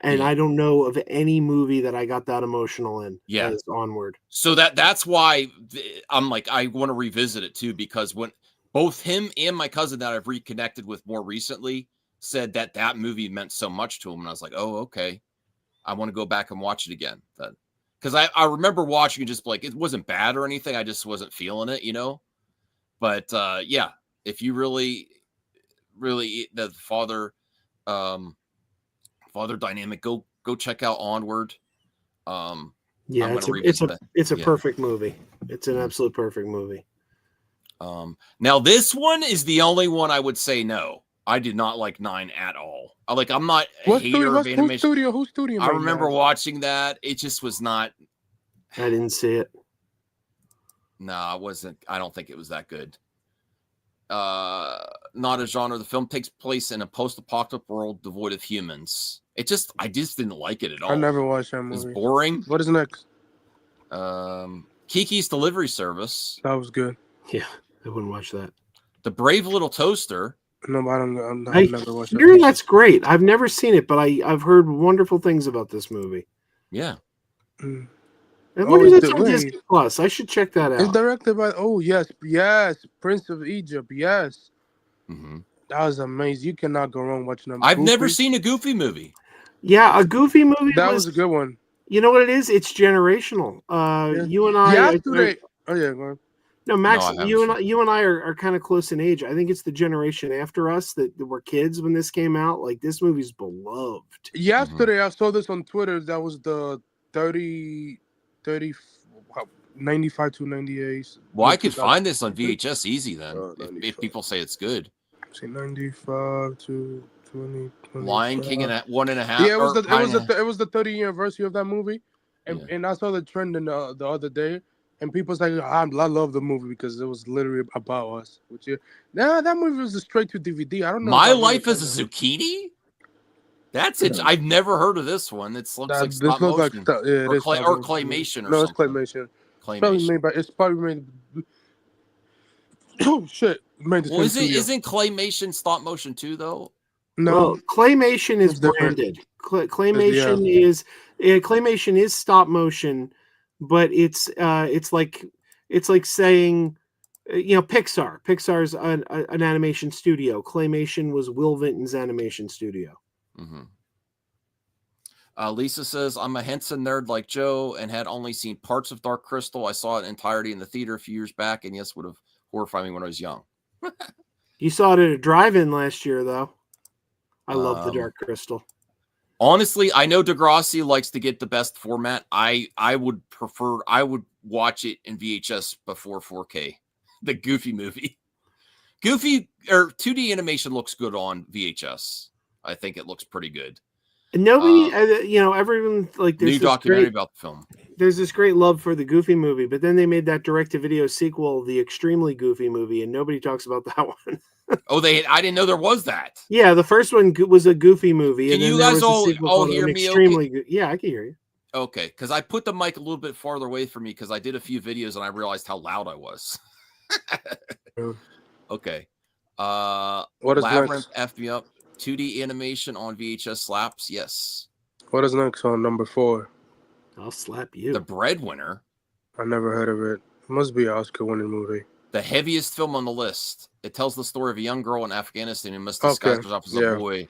and I don't know of any movie that I got that emotional in as Onward. So that's why I'm like, I want to revisit it too, because when both him and my cousin that I've reconnected with more recently said that movie meant so much to him. And I was like, oh, okay. I want to go back and watch it again. Because I remember watching it just like, it wasn't bad or anything. I just wasn't feeling it, But if you really the father dynamic. Go check out Onward. Yeah, I'm gonna revisit that. It's a Yeah. perfect movie. It's an absolute perfect movie. Now this one is the only one I would say no. I did not like 9 at all. I'm not a hater of animation. Whose studio? I remember watching that. It just was not. I didn't see it. No, it wasn't. I don't think it was that good. Not a genre. The film takes place in a post-apocalyptic world devoid of humans. I just didn't like it at all. I never watched that movie. It was boring. What is next? Kiki's Delivery Service. That was good. Yeah, I wouldn't watch that. The Brave Little Toaster. No, I've never watched that. That's that. great. I've never seen it, but I've heard wonderful things about this movie. Yeah. And what is it on Disney Plus? I should check that out. It's directed by yes, Prince of Egypt. Yes. Mm-hmm. That was amazing. You cannot go wrong watching them. I've never seen a Goofy movie. Yeah, a Goofy movie. That was a good one. You know what it is? It's generational. You and I. Oh yeah, go on. No, Max, you and I are kind of close in age. I think it's the generation after us that were kids when this came out. Like, this movie's beloved. Yesterday, I saw this on Twitter. That was the 95 to 98. Well, I could find this on VHS easy then, if people say it's good. Say 95 to 20. Lion King and 1.5. Yeah, it was the 30th anniversary of that movie, and I saw the trend in the other day. And people's like, I love the movie because it was literally about us. That movie was a straight to DVD. I don't know. My Life as a Zucchini? That's it. I've never heard of this one. It looks like stop motion. Or claymation or something. No, it's claymation. It's probably made. Oh, shit. Isn't claymation stop motion too, though? No. Well, claymation is branded. Claymation is stop motion. But it's like saying, Pixar. Pixar's an animation studio. Claymation was Will Vinton's animation studio. Mm-hmm. Lisa says, I'm a Henson nerd like Joe and had only seen parts of Dark Crystal. I saw it entirety in the theater a few years back, and yes, would have horrified me when I was young. You saw it at a drive-in last year, though. I love the Dark Crystal. Honestly, I know Degrassi likes to get the best format. I would watch it in VHS before 4K. The Goofy movie. Goofy or 2D animation looks good on VHS. I think it looks pretty good. And nobody, everyone like new documentary about the film. There's this great love for the Goofy movie, but then they made that direct-to-video sequel, the Extremely Goofy movie, and nobody talks about that one. I didn't know there was that. Yeah, the first one was a Goofy movie. Can you guys all hear me? Okay? Yeah, I can hear you. Okay, because I put the mic a little bit farther away from me because I did a few videos and I realized how loud I was. Okay. What is Labyrinth next? F me up. 2D animation on VHS slaps. Yes. What is next on number 4? I'll slap you. The Breadwinner. I never heard of it. It must be an Oscar-winning movie. The heaviest film on the list. It tells the story of a young girl in Afghanistan who must disguise herself as a boy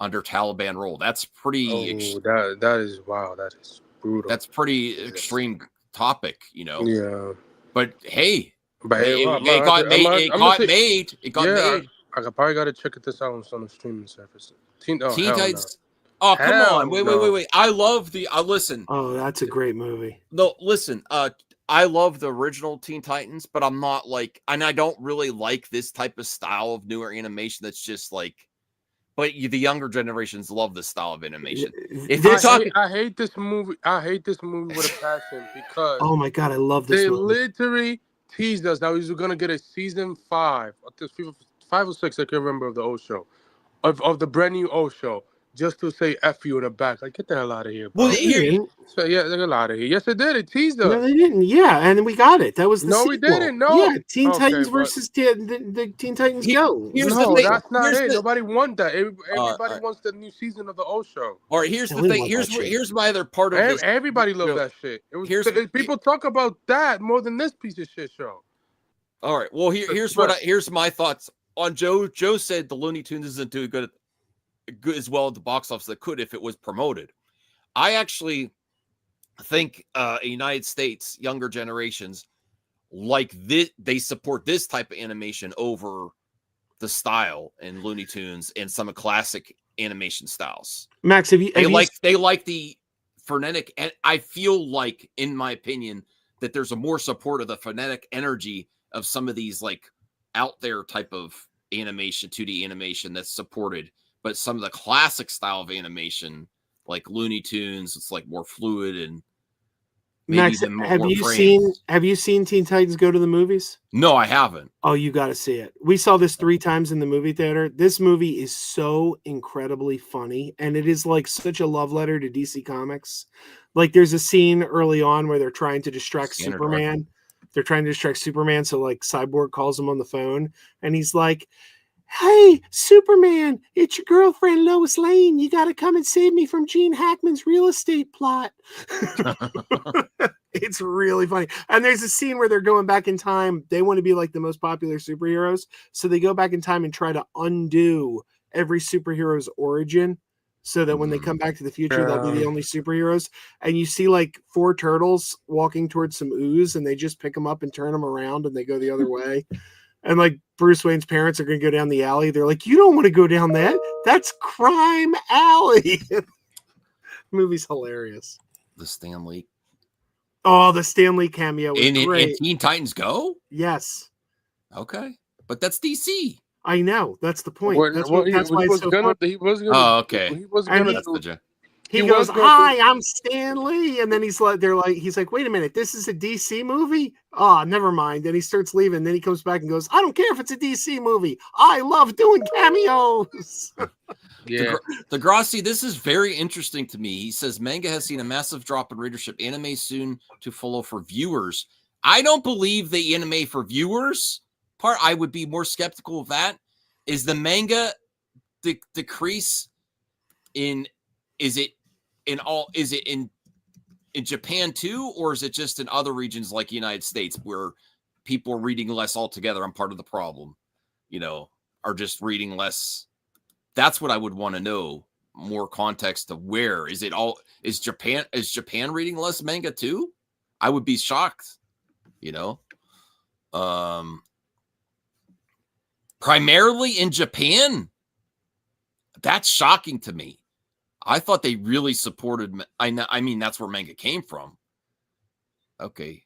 under Taliban rule. That's pretty. That is wow. That is brutal. That's pretty extreme topic, Yeah. But hey, it got made. It got made. I probably got to check this out on the streaming service. Teen Titans. Oh, come on. Wait. I love listen. Oh, that's a great movie. No, listen. I love the original Teen Titans, but I'm not and I don't really like this type of style of newer animation that's just but the younger generations love this style of animation. If you're talking, I hate this movie. I hate this movie with a passion because oh my god, I love this movie. They literally teased us that we were gonna get a season 5, 5 or 6. I can't remember of the old show, of the brand new old show. Just to say F you in the back. Like, get the hell out of here, bro. Well, they didn't. So, yeah, get out of here. Yes, it did. It teased us. No, they didn't. Yeah, and we got it. That was the sequel. We didn't. No. Yeah, Teen Titans versus the Teen Titans Go. That's not it. Nobody wants that. Everybody wants the new season of the old show. All right, here's the thing. Here's my other part of this. Everybody loves that shit. People talk about that more than this piece of shit show. All right. Well, here's my thoughts on Joe. Joe said the Looney Tunes isn't doing good as well at the box office that could if it was promoted. I actually think United States younger generations like this. They support this type of animation over the style in Looney Tunes and some classic animation styles. Max, They like the frenetic, and I feel like, in my opinion, that there's a more support of the frenetic energy of some of these like out there type of animation, 2D animation that's supported, but some of the classic style of animation, like Looney Tunes, it's like more fluid and maybe Max, even have more you frames. seen Teen Titans Go to the Movies? No, I haven't. Oh, you got to see it. We saw this 3 times in the movie theater. This movie is so incredibly funny, and it is like such a love letter to DC Comics. Like, there's a scene early on where they're trying to distract Standard Superman. They're trying to distract Superman, so like Cyborg calls him on the phone, and he's like, "Hey, Superman, it's your girlfriend Lois Lane. You got to come and save me from Gene Hackman's real estate plot." It's really funny. And there's a scene where they're going back in time. They want to be like the most popular superheroes. So they go back in time and try to undo every superhero's origin so that when they come back to the future, they'll be the only superheroes. And you see like 4 turtles walking towards some ooze, and they just pick them up and turn them around, and they go the other way. And like Bruce Wayne's parents are going to go down the alley. They're like, "You don't want to go down that. That's Crime Alley." The movie's hilarious. The Stan Lee. Oh, the Stan Lee cameo was great. In Teen Titans Go? Yes. Okay. But that's DC. I know. That's the point. Well, That's well, why it's so fun. he was gonna. Oh, okay. He was And gonna. he- do- He He goes, was gonna "Hi, I'm Stan Lee," and then he's like, "Wait a minute, this is a DC movie? Oh, never mind." And he starts leaving. Then he comes back and goes, "I don't care if it's a DC movie. I love doing cameos." Yeah. Degrassi, this is very interesting to me. He says manga has seen a massive drop in readership. Anime soon to follow for viewers. I don't believe the anime for viewers part. I would be more skeptical of that. Is the manga decrease in? Is it in Japan too, or is it just in other regions like the United States where people are reading less altogether? I'm part of the problem, are just reading less. That's what I would want to know, more context of where is Japan reading less manga too? I would be shocked, primarily in Japan. That's shocking to me. I thought they really supported. I mean, that's where manga came from. Okay.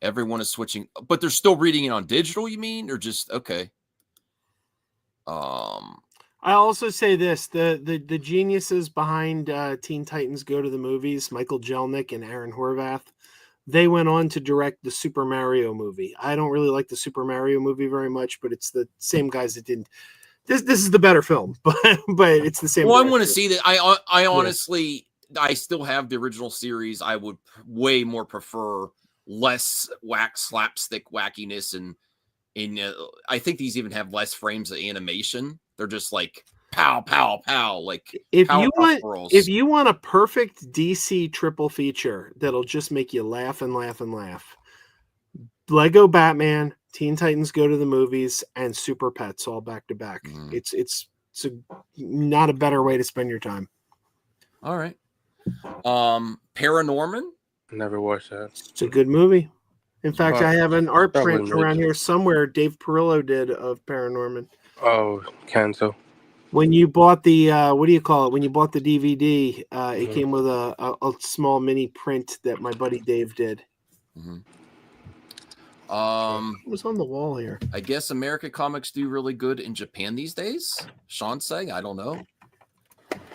Everyone is switching, but they're still reading it on digital, you mean? Or just, okay. I also say this: the geniuses behind Teen Titans Go to the Movies, Michael Jelnick and Aaron Horvath, they went on to direct the Super Mario movie. I don't really like the Super Mario movie very much, but it's the same guys that did. This is the better film, but it's the same. Well, I want to see that. I honestly, I still have the original series. I would way more prefer less slapstick wackiness, and I think these even have less frames of animation. They're just like pow, pow, pow. Like if you want a perfect DC triple feature that'll just make you laugh and laugh and laugh, Lego Batman, Teen Titans Go to the Movies, and Super Pets all back to back. It's not a better way to spend your time. All right. Paranorman. Never watched that. It's a good movie. In fact, I have an art print around here somewhere Dave Perillo did of Paranorman. Oh, cancel. When you bought the what do you call it? When you bought the DVD, it came with a small mini print that my buddy Dave did. Mm-hmm. It was on the wall here. I guess American comics do really good in Japan these days. Sean's saying, I don't know.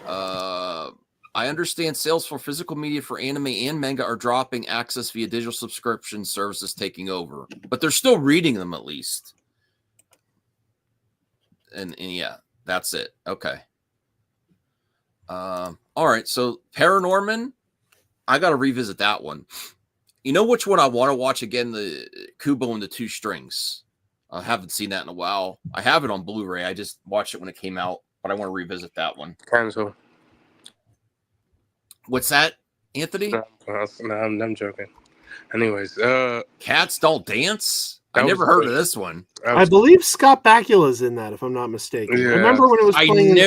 I understand sales for physical media for anime and manga are dropping, access via digital subscription services taking over, but they're still reading them at least. And yeah, that's it. Okay. All right. So Paranorman, I got to revisit that one. You know which one I want to watch again? The Kubo and the Two Strings. I haven't seen that in a while. I have it on Blu-ray. I just watched it when it came out, but I want to revisit that one. Cancel. What's that, Anthony? No, I'm joking. Anyways, Cats Don't Dance? I never heard of this one. I believe Scott Bakula's in that, if I'm not mistaken. Yeah. I remember when it was playing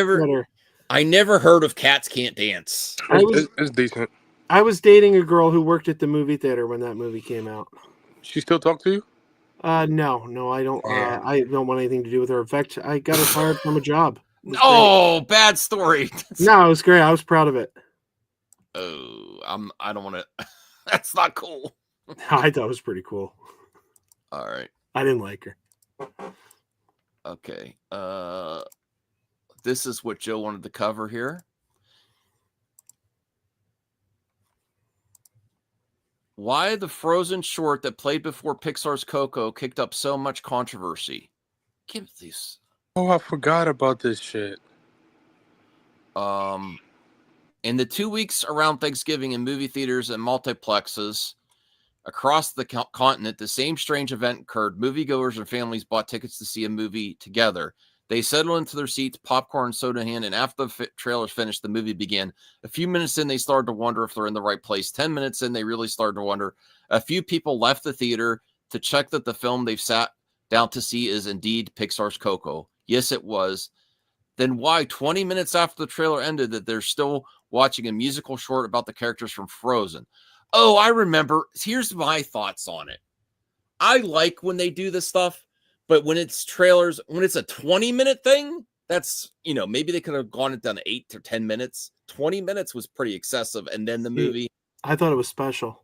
I never heard of Cats Can't Dance. It's decent. I was dating a girl who worked at the movie theater when that movie came out. She still talk to you? No, I don't. I don't want anything to do with her. In fact, I got her fired from a job. was great. Oh, bad story. No, it was great. I was proud of it. Oh, I don't want to. That's not cool. I thought it was pretty cool. All right. I didn't like her. Okay. This is what Joe wanted to cover here. Why the Frozen short that played before Pixar's Coco kicked up so much controversy? Give these. Oh, I forgot about this shit. In the 2 weeks around Thanksgiving in movie theaters and multiplexes across the continent, the same strange event occurred. Moviegoers and families bought tickets to see a movie together. They settled into their seats, popcorn, soda in hand, and after the trailers finished, the movie began. A few minutes in, they started to wonder if they're in the right place. 10 minutes in, they really started to wonder. A few people left the theater to check that the film they've sat down to see is indeed Pixar's Coco. Yes, it was. Then why 20 minutes after the trailer ended that they're still watching a musical short about the characters from Frozen? Oh, I remember. Here's my thoughts on it. I like when they do this stuff, but when it's trailers, when it's a 20-minute thing, that's, maybe they could have gone it down to 8 to 10 minutes. 20 minutes was pretty excessive. And then the movie. I thought it was special.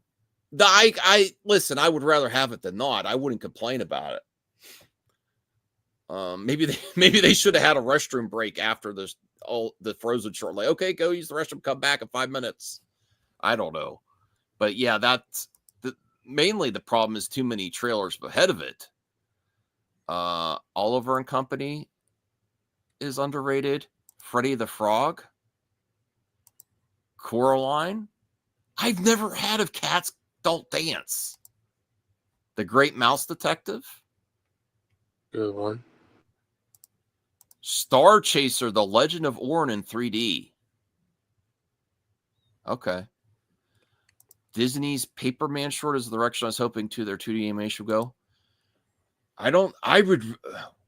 Listen, I would rather have it than not. I wouldn't complain about it. Maybe they should have had a restroom break after the Frozen short. Like, okay, go use the restroom, come back in 5 minutes. I don't know. But yeah, that's mainly the problem is too many trailers ahead of it. Oliver and Company is underrated. Freddy the Frog. Coraline. I've never had of Cats Don't Dance. The Great Mouse Detective. Good one. Star Chaser, The Legend of Orin in 3D. Okay. Disney's Paperman short is the direction I was hoping to their 2D animation would go.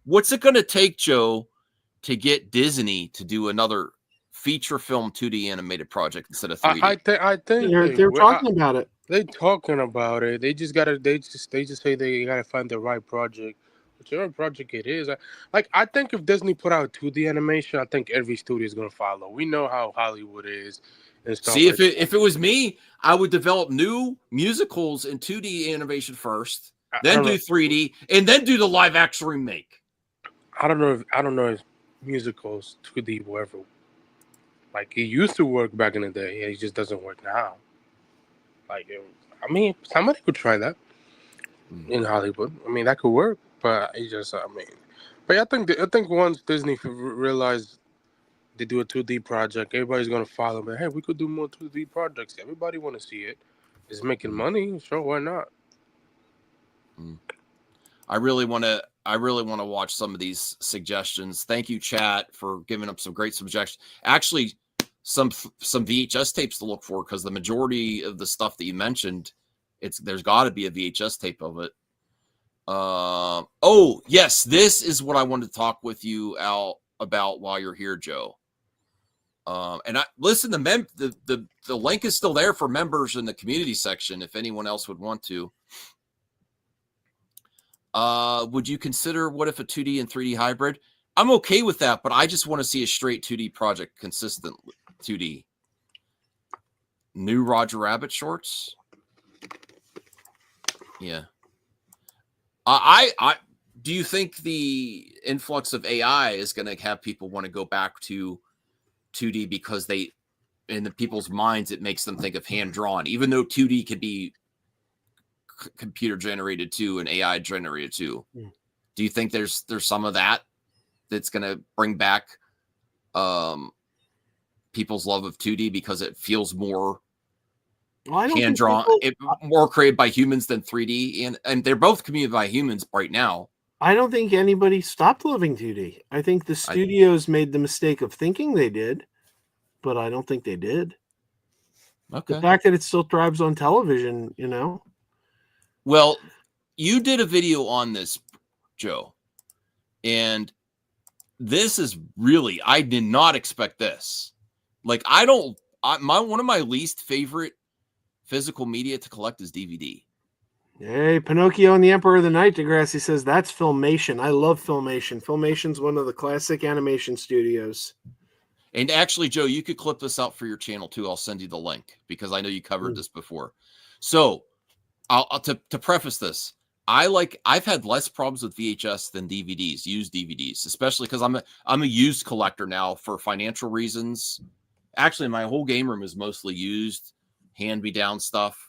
What's it going to take, Joe, to get Disney to do another feature film 2D animated project instead of 3D? I think They're talking about it. They're talking about it. They just say they gotta find the right project. Whichever project it is. I think if Disney put out 2D animation, I think every studio is gonna follow. We know how Hollywood is and stuff. See, if it was me, I would develop new musicals in 2D animation first, then do 3D, and then do the live action remake. I don't know if musicals 2D will ever, like, it used to work back in the day. It just doesn't work now. Somebody could try that in Hollywood. That could work, but but I think once Disney realized they do a 2D project, everybody's gonna follow. But hey, we could do more 2D projects. Everybody want to see it. It's making money, sure, why not? I really want to watch some of these suggestions. Thank you, chat, for giving up some great suggestions. Actually, some VHS tapes to look for, because the majority of the stuff that you mentioned, there's got to be a VHS tape of it. Oh yes, this is what I wanted to talk with you about while you're here, Joe. And listen, the link is still there for members in the community section if anyone else would want to. Would you consider what if a 2D and 3D hybrid? I'm okay with that, but I just want to see a straight 2D project, consistent 2D. New Roger Rabbit shorts. Yeah. I do you think the influx of AI is going to have people want to go back to 2D because in the people's minds, it makes them think of hand drawn, even though 2D could be computer generated too and AI generated too. Do you think there's some of that's going to bring back people's love of 2D because it feels more hand drawn, more created by humans than 3D, and they're both created by humans right now? I don't think anybody stopped loving 2D. I think the studios made the mistake of thinking they did, but I don't think they did. Okay. The fact that it still thrives on television, Well, you did a video on this, Joe, and this is really, I did not expect this. Like, one of my least favorite physical media to collect is DVD. Hey, Pinocchio and the Emperor of the Night, Degrassi says that's Filmation. I love Filmation. Filmation's one of the classic animation studios. And actually, Joe, you could clip this out for your channel too. I'll send you the link because I know you covered this before. So, to preface this, I've had less problems with VHS than DVDs, used DVDs, especially because I'm a used collector now for financial reasons. Actually, my whole game room is mostly used, hand-me-down stuff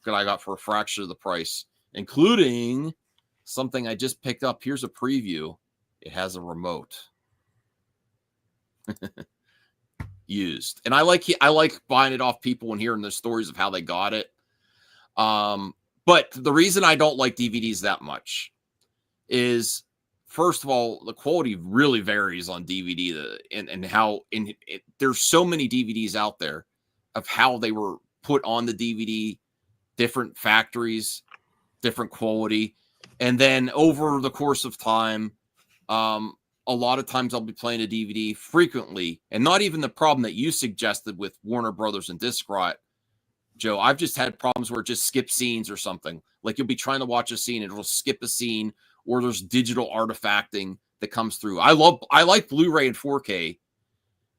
that I got for a fraction of the price, including something I just picked up. Here's a preview. It has a remote. Used, and I like buying it off people and hearing the stories of how they got it. But the reason I don't like DVDs that much is, first of all, the quality really varies on DVD, and how there's so many DVDs out there of how they were put on the DVD, different factories, different quality, and then over the course of time, a lot of times I'll be playing a DVD frequently, and not even the problem that you suggested with Warner Brothers and Disc Rot, Joe. I've just had problems where it just skips scenes or something. Like you'll be trying to watch a scene and it'll skip a scene, or there's digital artifacting that comes through. I like Blu-ray and 4K,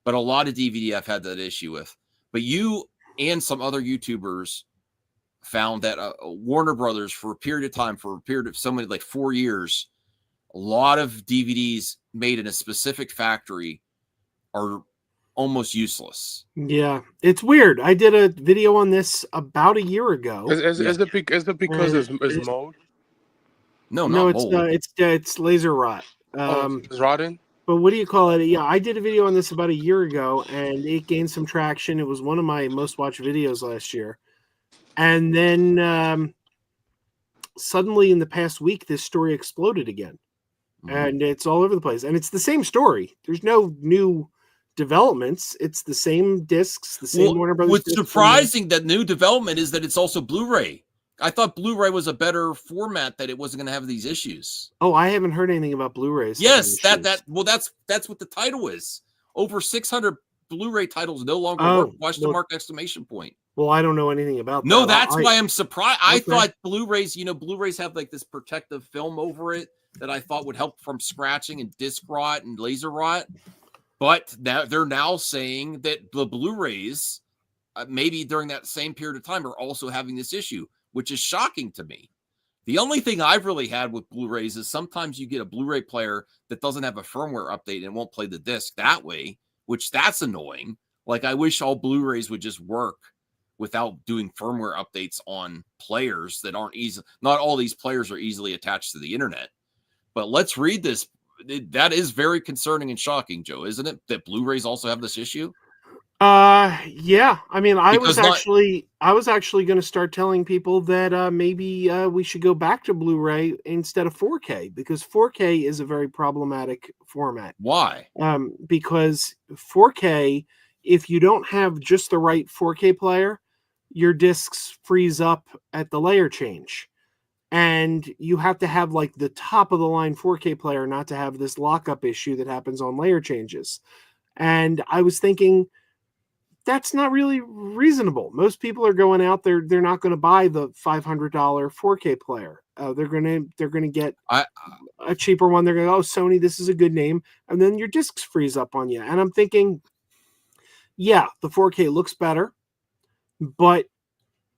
but a lot of DVD I've had that issue with. But you and some other YouTubers found that Warner Brothers, for a period of time, for a period of so many, like 4 years, a lot of DVDs made in a specific factory are almost useless. Yeah, it's weird. I did a video on this about a year ago. Is it because it's mold? No, not it's mold. it's laser rot. It's rotting. But what do you call it? Yeah, I did a video on this about a year ago, and it gained some traction. It was one of my most watched videos last year. And then suddenly in the past week, this story exploded again. And it's all over the place. And it's the same story. There's no new developments. It's the same discs, the same Warner Brothers. What's surprising that new development is that it's also Blu-ray. I thought Blu-ray was a better format, that it wasn't going to have these issues. Oh, I haven't heard anything about Blu-rays. Yes, that's what the title is. Over 600 Blu-ray titles no longer work. Question mark, exclamation point. Well, I don't know anything about that. No, that's why I'm surprised. I thought Blu-rays, Blu-rays have like this protective film over it that I thought would help from scratching and disc rot and laser rot. But now they're now saying that the Blu-rays, maybe during that same period of time, are also having this issue, which is shocking to me. The only thing I've really had with Blu-rays is sometimes you get a Blu-ray player that doesn't have a firmware update and won't play the disc that way, which that's annoying. Like, I wish all Blu-rays would just work without doing firmware updates on players that aren't easy. Not all these players are easily attached to the internet. But let's read this. That is very concerning and shocking, Joe, isn't it? That Blu-rays also have this issue? Yeah. I mean, I was actually going to start telling people that maybe we should go back to Blu-ray instead of 4K, because 4K is a very problematic format. Why? Because 4K, if you don't have just the right 4K player, your discs freeze up at the layer change. And you have to have like the top of the line 4K player not to have this lockup issue that happens on layer changes. And I was thinking, that's not really reasonable. Most people are going out there, they're not going to buy the $500 4K player. They're going to get a cheaper one. They're going to go, oh, Sony, this is a good name. And then your discs freeze up on you. And I'm thinking, yeah, the 4K looks better. But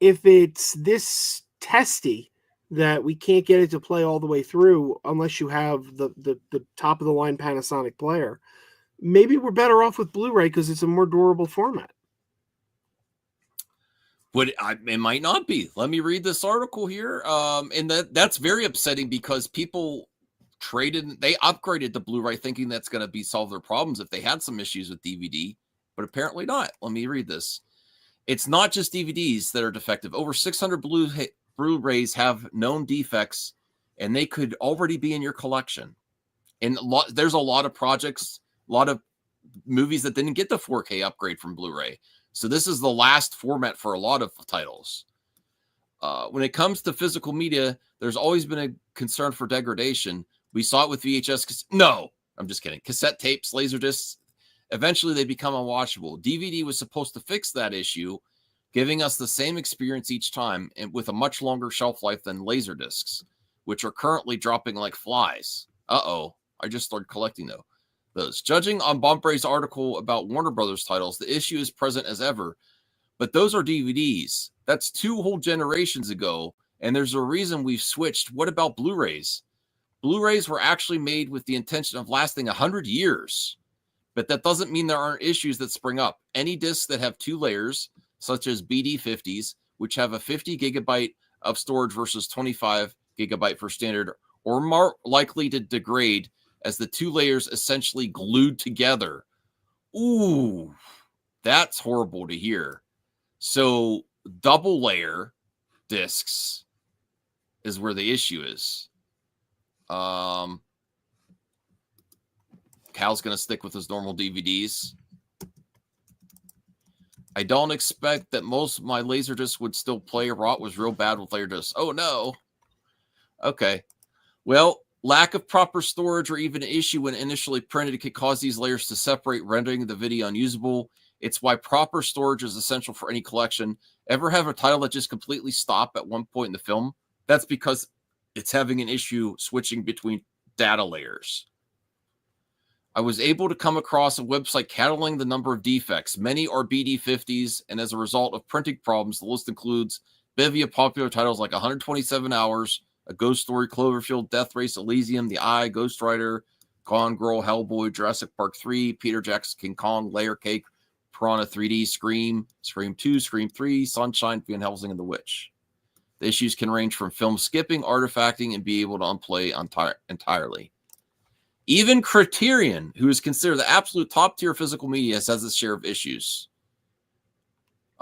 if it's this testy that we can't get it to play all the way through unless you have the top of the line Panasonic player, maybe we're better off with Blu-ray because it's a more durable format. But it might not be. Let me read this article here. And that's very upsetting because people they upgraded to Blu-ray thinking that's going to solve their problems if they had some issues with DVD, but apparently not. Let me read this. It's not just DVDs that are defective. Over 600 Blu-rays have known defects, and they could already be in your collection. And there's a lot of projects, a lot of movies that didn't get the 4K upgrade from Blu-ray. So this is the last format for a lot of titles. When it comes to physical media, there's always been a concern for degradation. We saw it with VHS. No, I'm just kidding. Cassette tapes, laser discs, eventually they become unwatchable. DVD was supposed to fix that issue. giving us the same experience each time and with a much longer shelf life than laser discs, which are currently dropping like flies. Uh-oh. I just started collecting those. Judging on Bombray's article about Warner Brothers titles, the issue is present as ever, but those are DVDs. That's 2 whole generations ago, and there's a reason we've switched. What about Blu-rays? Blu-rays were actually made with the intention of lasting 100 years, but that doesn't mean there aren't issues that spring up. Any discs that have 2 layers, such as BD50s, which have a 50 gigabyte of storage versus 25 gigabyte for standard, or more likely to degrade as the 2 layers essentially glued together. Ooh, that's horrible to hear. So double layer discs is where the issue is. Cal's going to stick with his normal DVDs. I don't expect that most of my Laserdisc would still play. Rot was real bad with Laserdisc. Oh, no. Okay. Well, lack of proper storage or even an issue when initially printed could cause these layers to separate, rendering the video unusable. It's why proper storage is essential for any collection. Ever have a title that just completely stopped at one point in the film? That's because it's having an issue switching between data layers. I was able to come across a website cataloging the number of defects. Many are BD50s, and as a result of printing problems, the list includes bevy of popular titles like 127 Hours, A Ghost Story, Cloverfield, Death Race, Elysium, The Eye, Ghost Rider, Gone Girl, Hellboy, Jurassic Park 3, Peter Jackson's King Kong, Layer Cake, Piranha 3D, Scream, Scream 2, Scream 3, Sunshine, Van Helsing, and The Witch. The issues can range from film skipping, artifacting, and be able to unplay entirely. Even Criterion, who is considered the absolute top tier physical media, has its share of issues.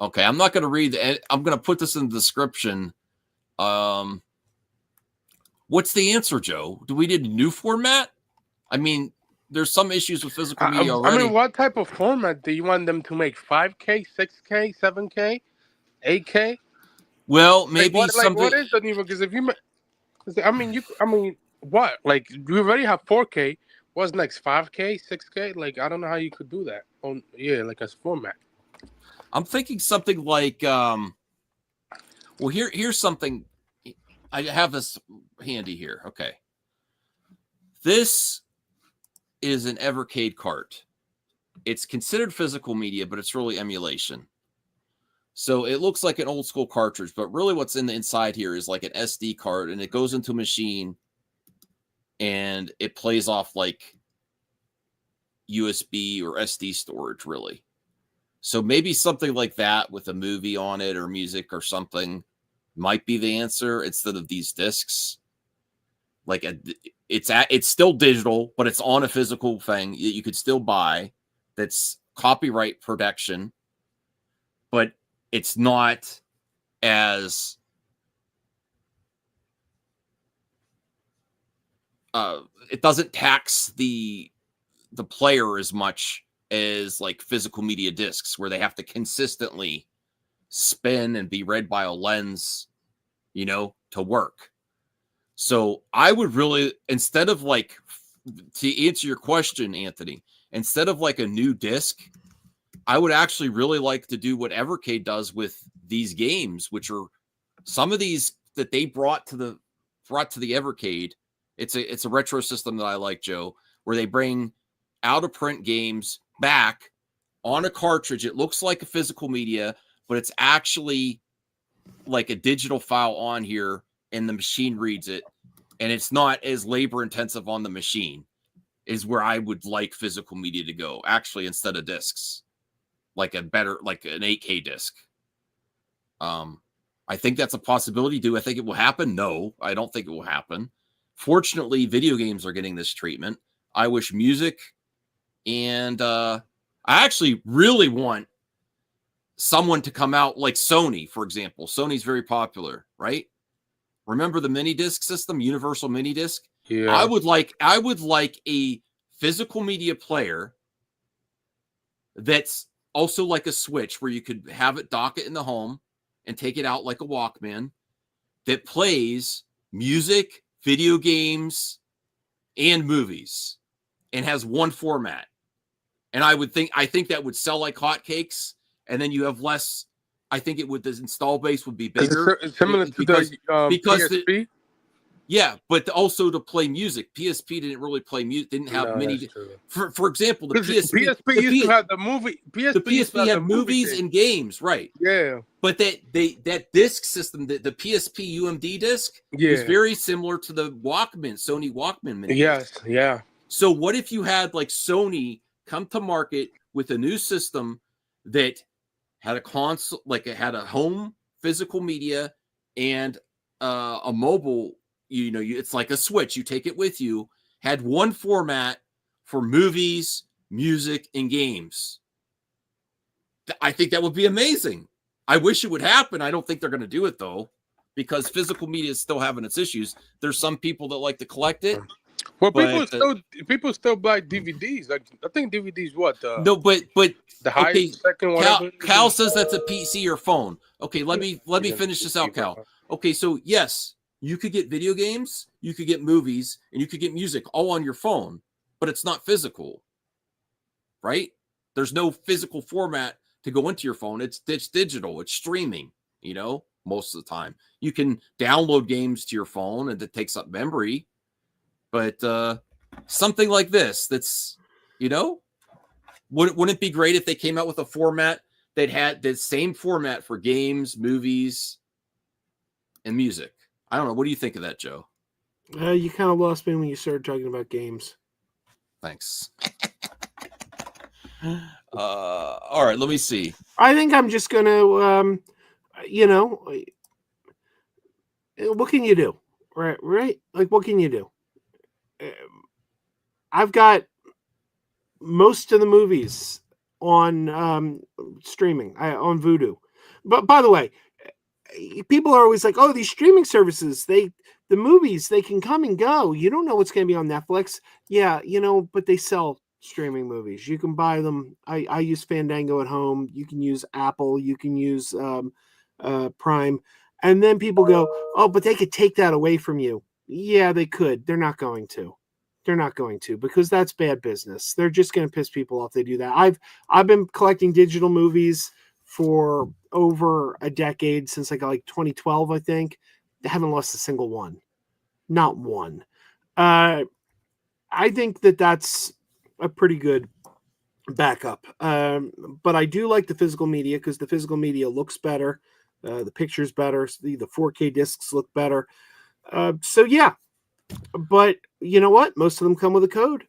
Okay, I'm not going to read. I'm going to put this in the description. What's the answer, Joe? Do we need a new format? I mean, there's some issues with physical media already. I mean, what type of format do you want them to make? 5K, 6K, 7K, 8K? Well, maybe something. What is the new? Because if you, what? Like, you already have 4K. What's next? 5K, 6K? Like, I don't know how you could do that. Like as format. I'm thinking something like, well, here's something. I have this handy here. Okay. This is an Evercade cart. It's considered physical media, but it's really emulation. So it looks like an old school cartridge, but really what's in the inside here is like an SD card, and it goes into a machine and it plays off like USB or SD storage, really. So maybe something like that with a movie on it or music or something might be the answer instead of these discs. Like it's still digital, but it's on a physical thing that you could still buy. That's copyright protection, but it's not as it doesn't tax the player as much as like physical media discs, where they have to consistently spin and be read by a lens, to work. So I would really, instead of like, to answer your question, Anthony, instead of like a new disc, I would actually really like to do what Evercade does with these games, which are some of these that they brought to the Evercade. It's a retro system that I like, Joe, where they bring out of print games back on a cartridge. It looks like a physical media, but it's actually like a digital file on here, and the machine reads it, and it's not as labor intensive on the machine. Is where I would like physical media to go, actually, instead of discs, like an 8K disc. I think that's a possibility. Do I think it will happen? No, I don't think it will happen. Fortunately, video games are getting this treatment. I wish music, and I actually really want someone to come out like Sony, for example. Sony's very popular, right? Remember the mini disc system, Universal Mini Disc? Yeah. I would like a physical media player that's also like a Switch, where you could have it, dock it in the home and take it out like a Walkman, that plays music, video games, and movies, and has one format. And I think that would sell like hotcakes, and then you have less I think it would. The install base would be Is bigger. it similar to because PSP? Yeah, but also to play music. PSP didn't really play music. Didn't have No, many. that's true. For example, the 'Cause PSP used to have the movie. the PSP had movies and games, right? Yeah. But that disc system, the PSP UMD disc, was very similar to the Walkman, Sony Walkman mini. Yes, yeah. So what if you had like Sony come to market with a new system that had a console, like it had a home physical media and a mobile, it's like a switch. You take it with you, had one format for movies, music, and games. I think that would be amazing. I wish it would happen. I don't think they're going to do it, though, because physical media is still having its issues. There's some people that like to collect it. Well, people still buy DVDs. Like, I think DVDs but the highest second one. Cal says that's a PC or phone. Okay, let me finish this out, Cal. Okay, so yes, you could get video games, you could get movies, and you could get music all on your phone, but it's not physical, right? There's no physical format to go into your phone. It's digital. It's streaming. Most of the time you can download games to your phone, and it takes up memory. But something like this, that's, wouldn't it be great if they came out with a format that had the same format for games, movies, and music? I don't know. What do you think of that, Joe? You kind of lost me when you started talking about games. Thanks. All right, let me see. I think I'm just going to, what can you do? Right? Like, what can you do? I've got most of the movies on streaming on Vudu. But by the way, people are always like, "Oh, these streaming services, the movies, they can come and go. You don't know what's going to be on Netflix." Yeah, but they sell streaming movies. You can buy them. I use Fandango at home. You can use Apple. You can use Prime. And then people go, "Oh, but they could take that away from you." Yeah, they could. They're not going to. Because that's bad business. They're just going to piss people off. They do that. I've been collecting digital movies for over a decade, since like 2012, I think. I haven't lost a single one. Not one. I think that's a pretty good backup. But I do like the physical media because the physical media looks better. The picture's better. The 4K discs look better. So yeah, but you know what? Most of them come with a code,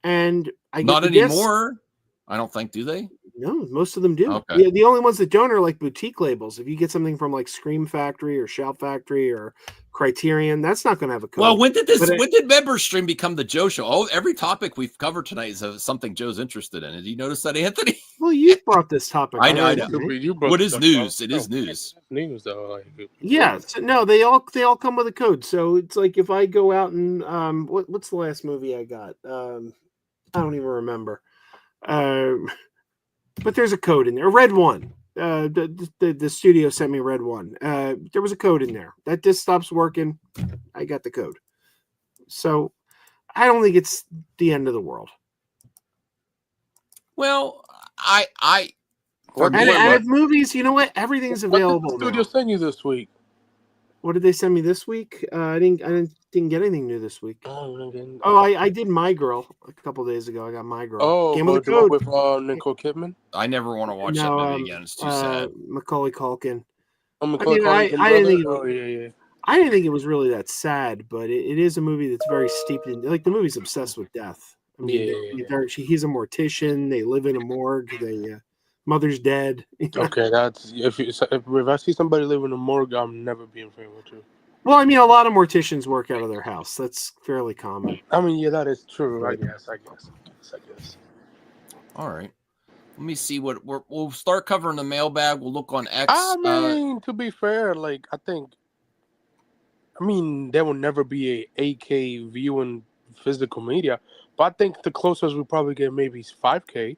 and I get not the anymore. disc. I don't think, do they? No, most of them do. Okay. Yeah, the only ones that don't are like boutique labels. If you get something from like Scream Factory or Shout Factory or Criterion, that's not going to have a code. Well, when did Members Stream become the Joe Show? Oh, every topic we've covered tonight is something Joe's interested in. Did you notice that, Anthony? Well, you brought this topic. I know. What is news? It is news. News, though. Yeah. So, no, they all come with a code. So it's like if I go out and what's the last movie I got? I don't even remember. But there's a code in there. Red One. The studio sent me Red One. There was a code in there. That disc stops working. I got the code. So I don't think it's the end of the world. Well, and if movies, you know what? Everything's available. What did the studio send you this week? What did they send me this week? I didn't get anything new this week. I did My Girl a couple days ago. I got My Girl. Oh, with Nicole Kidman. I never want to watch that movie again. It's too sad. Macaulay Culkin. I didn't think it was really that sad, but it is a movie that's very steeped in. Like, the movie's obsessed with death. I mean, he's a mortician. They live in a morgue. Mother's dead. Okay, that's if I see somebody live in a morgue, I'm never being friends with you. Well, I mean, a lot of morticians work out of their house. That's fairly common. I mean, yeah, that is true. I guess. All right. Let me see what we'll start covering the mailbag. We'll look on X. I mean, to be fair, like there will never be a 8K viewing physical media, but I think the closest we probably get maybe is 5K.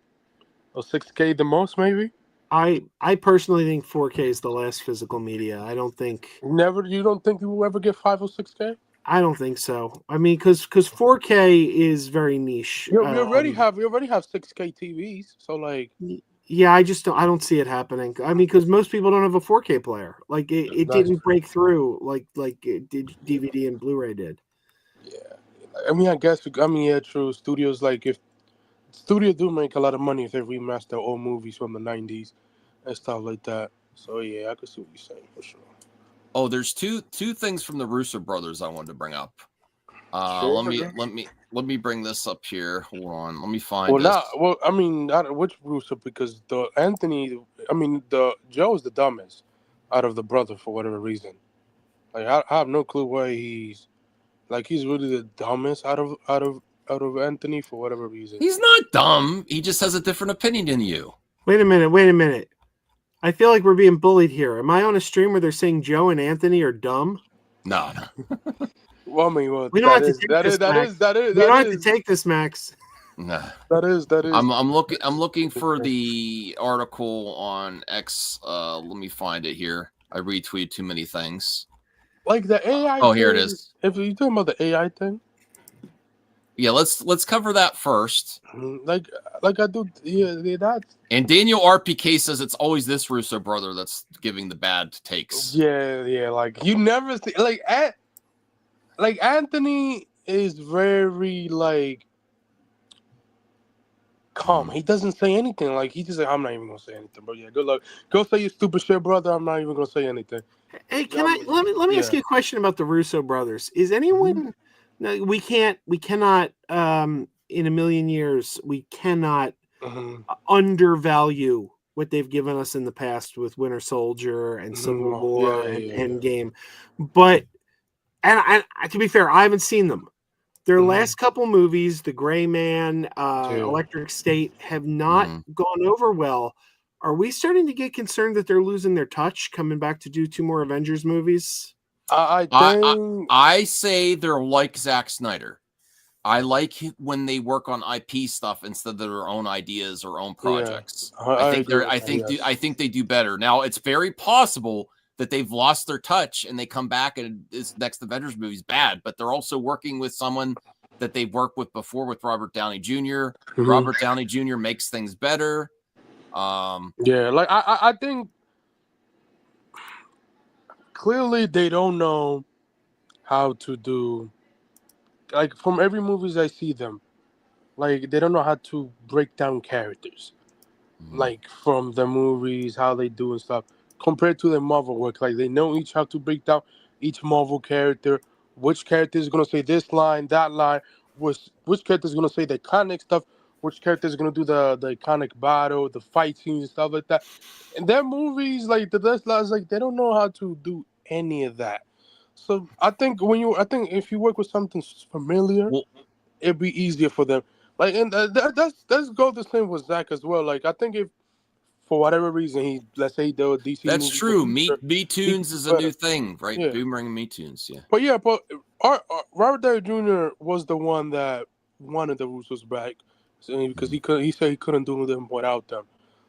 Or 6K the most, maybe? I personally think 4K is the last physical media. I don't think... You don't think you will ever get 5 or 6K? I don't think so. I mean, because 4K is very niche. We already have 6K TVs, so like... Yeah, I just don't. I don't see it happening. I mean, because most people don't have a 4K player. Like it That's didn't break through like it did DVD and Blu-ray did. yeah. I mean, I guess. I mean, yeah, true. Studios like if studios do make a lot of money if they remaster old movies from the '90s and stuff like that. So yeah, I can see what you're saying for sure. Oh, there's two things from the Russo brothers I wanted to bring up. Sure. Let me bring this up here. Hold on. Let me find Well, this. not well. I mean, not which Russo because the Anthony. I mean, the Joe is the dumbest out of the brother for whatever reason. Like I have no clue why he's like he's really the dumbest out of Anthony for whatever reason. He's not dumb. He just has a different opinion than you. Wait a minute. I feel like we're being bullied here. Am I on a stream where they're saying Joe and Anthony are dumb? No. Well, I mean, well, We don't have to take this, Max. We don't have to take this, Max. No. That is. I'm looking for the article on X. Let me find it here. I retweeted too many things. Like the AI. Oh, here it is. If you're talking about the AI thing, Yeah, let's cover that first. like I do, yeah, that. And Daniel RPK says it's always this Russo brother that's giving the bad takes. Yeah. Like you never see like Anthony is very like calm. He doesn't say anything. Like he just like, I'm not even gonna say anything. But yeah, good luck. Go say your stupid shit, brother. I'm not even gonna say anything. Hey, let me ask you a question about the Russo brothers. Is anyone no, we cannot in a million years we cannot undervalue what they've given us in the past with Winter Soldier and Civil War and Endgame. But and to be fair, I haven't seen them. Their last couple movies, The Gray Man, Electric State, have not gone over well. Are we starting to get concerned that they're losing their touch, coming back to do 2 more Avengers movies? I say they're like Zack Snyder. I like when they work on IP stuff instead of their own ideas or own projects. Yeah, I think they do better. Now it's very possible that they've lost their touch and they come back and this next Avengers movie is bad, but they're also working with someone that they've worked with before with Robert Downey junior Robert Downey Jr. makes things better. Yeah, like I think clearly they don't know how to do, like from every movies I see them, like they don't know how to break down characters, like from the movies how they do and stuff compared to the Marvel work. Like they know each how to break down each Marvel character, which character is gonna say this line, that line, which character is gonna say the iconic stuff, which character is gonna do the iconic battle, the fight scenes and stuff like that. And their movies, like the best lines, like they don't know how to do any of that. So I think if you work with something familiar, it'd be easier for them. Like, and that's go the same with Zach as well. Like, I think if for whatever reason let's say he did a DC That's movie, true. Me Tunes is a new thing, right? Yeah. Boomerang Me Tunes, yeah. But Robert Downey Jr. was the one that wanted the Russos back, because he said he couldn't do them without them.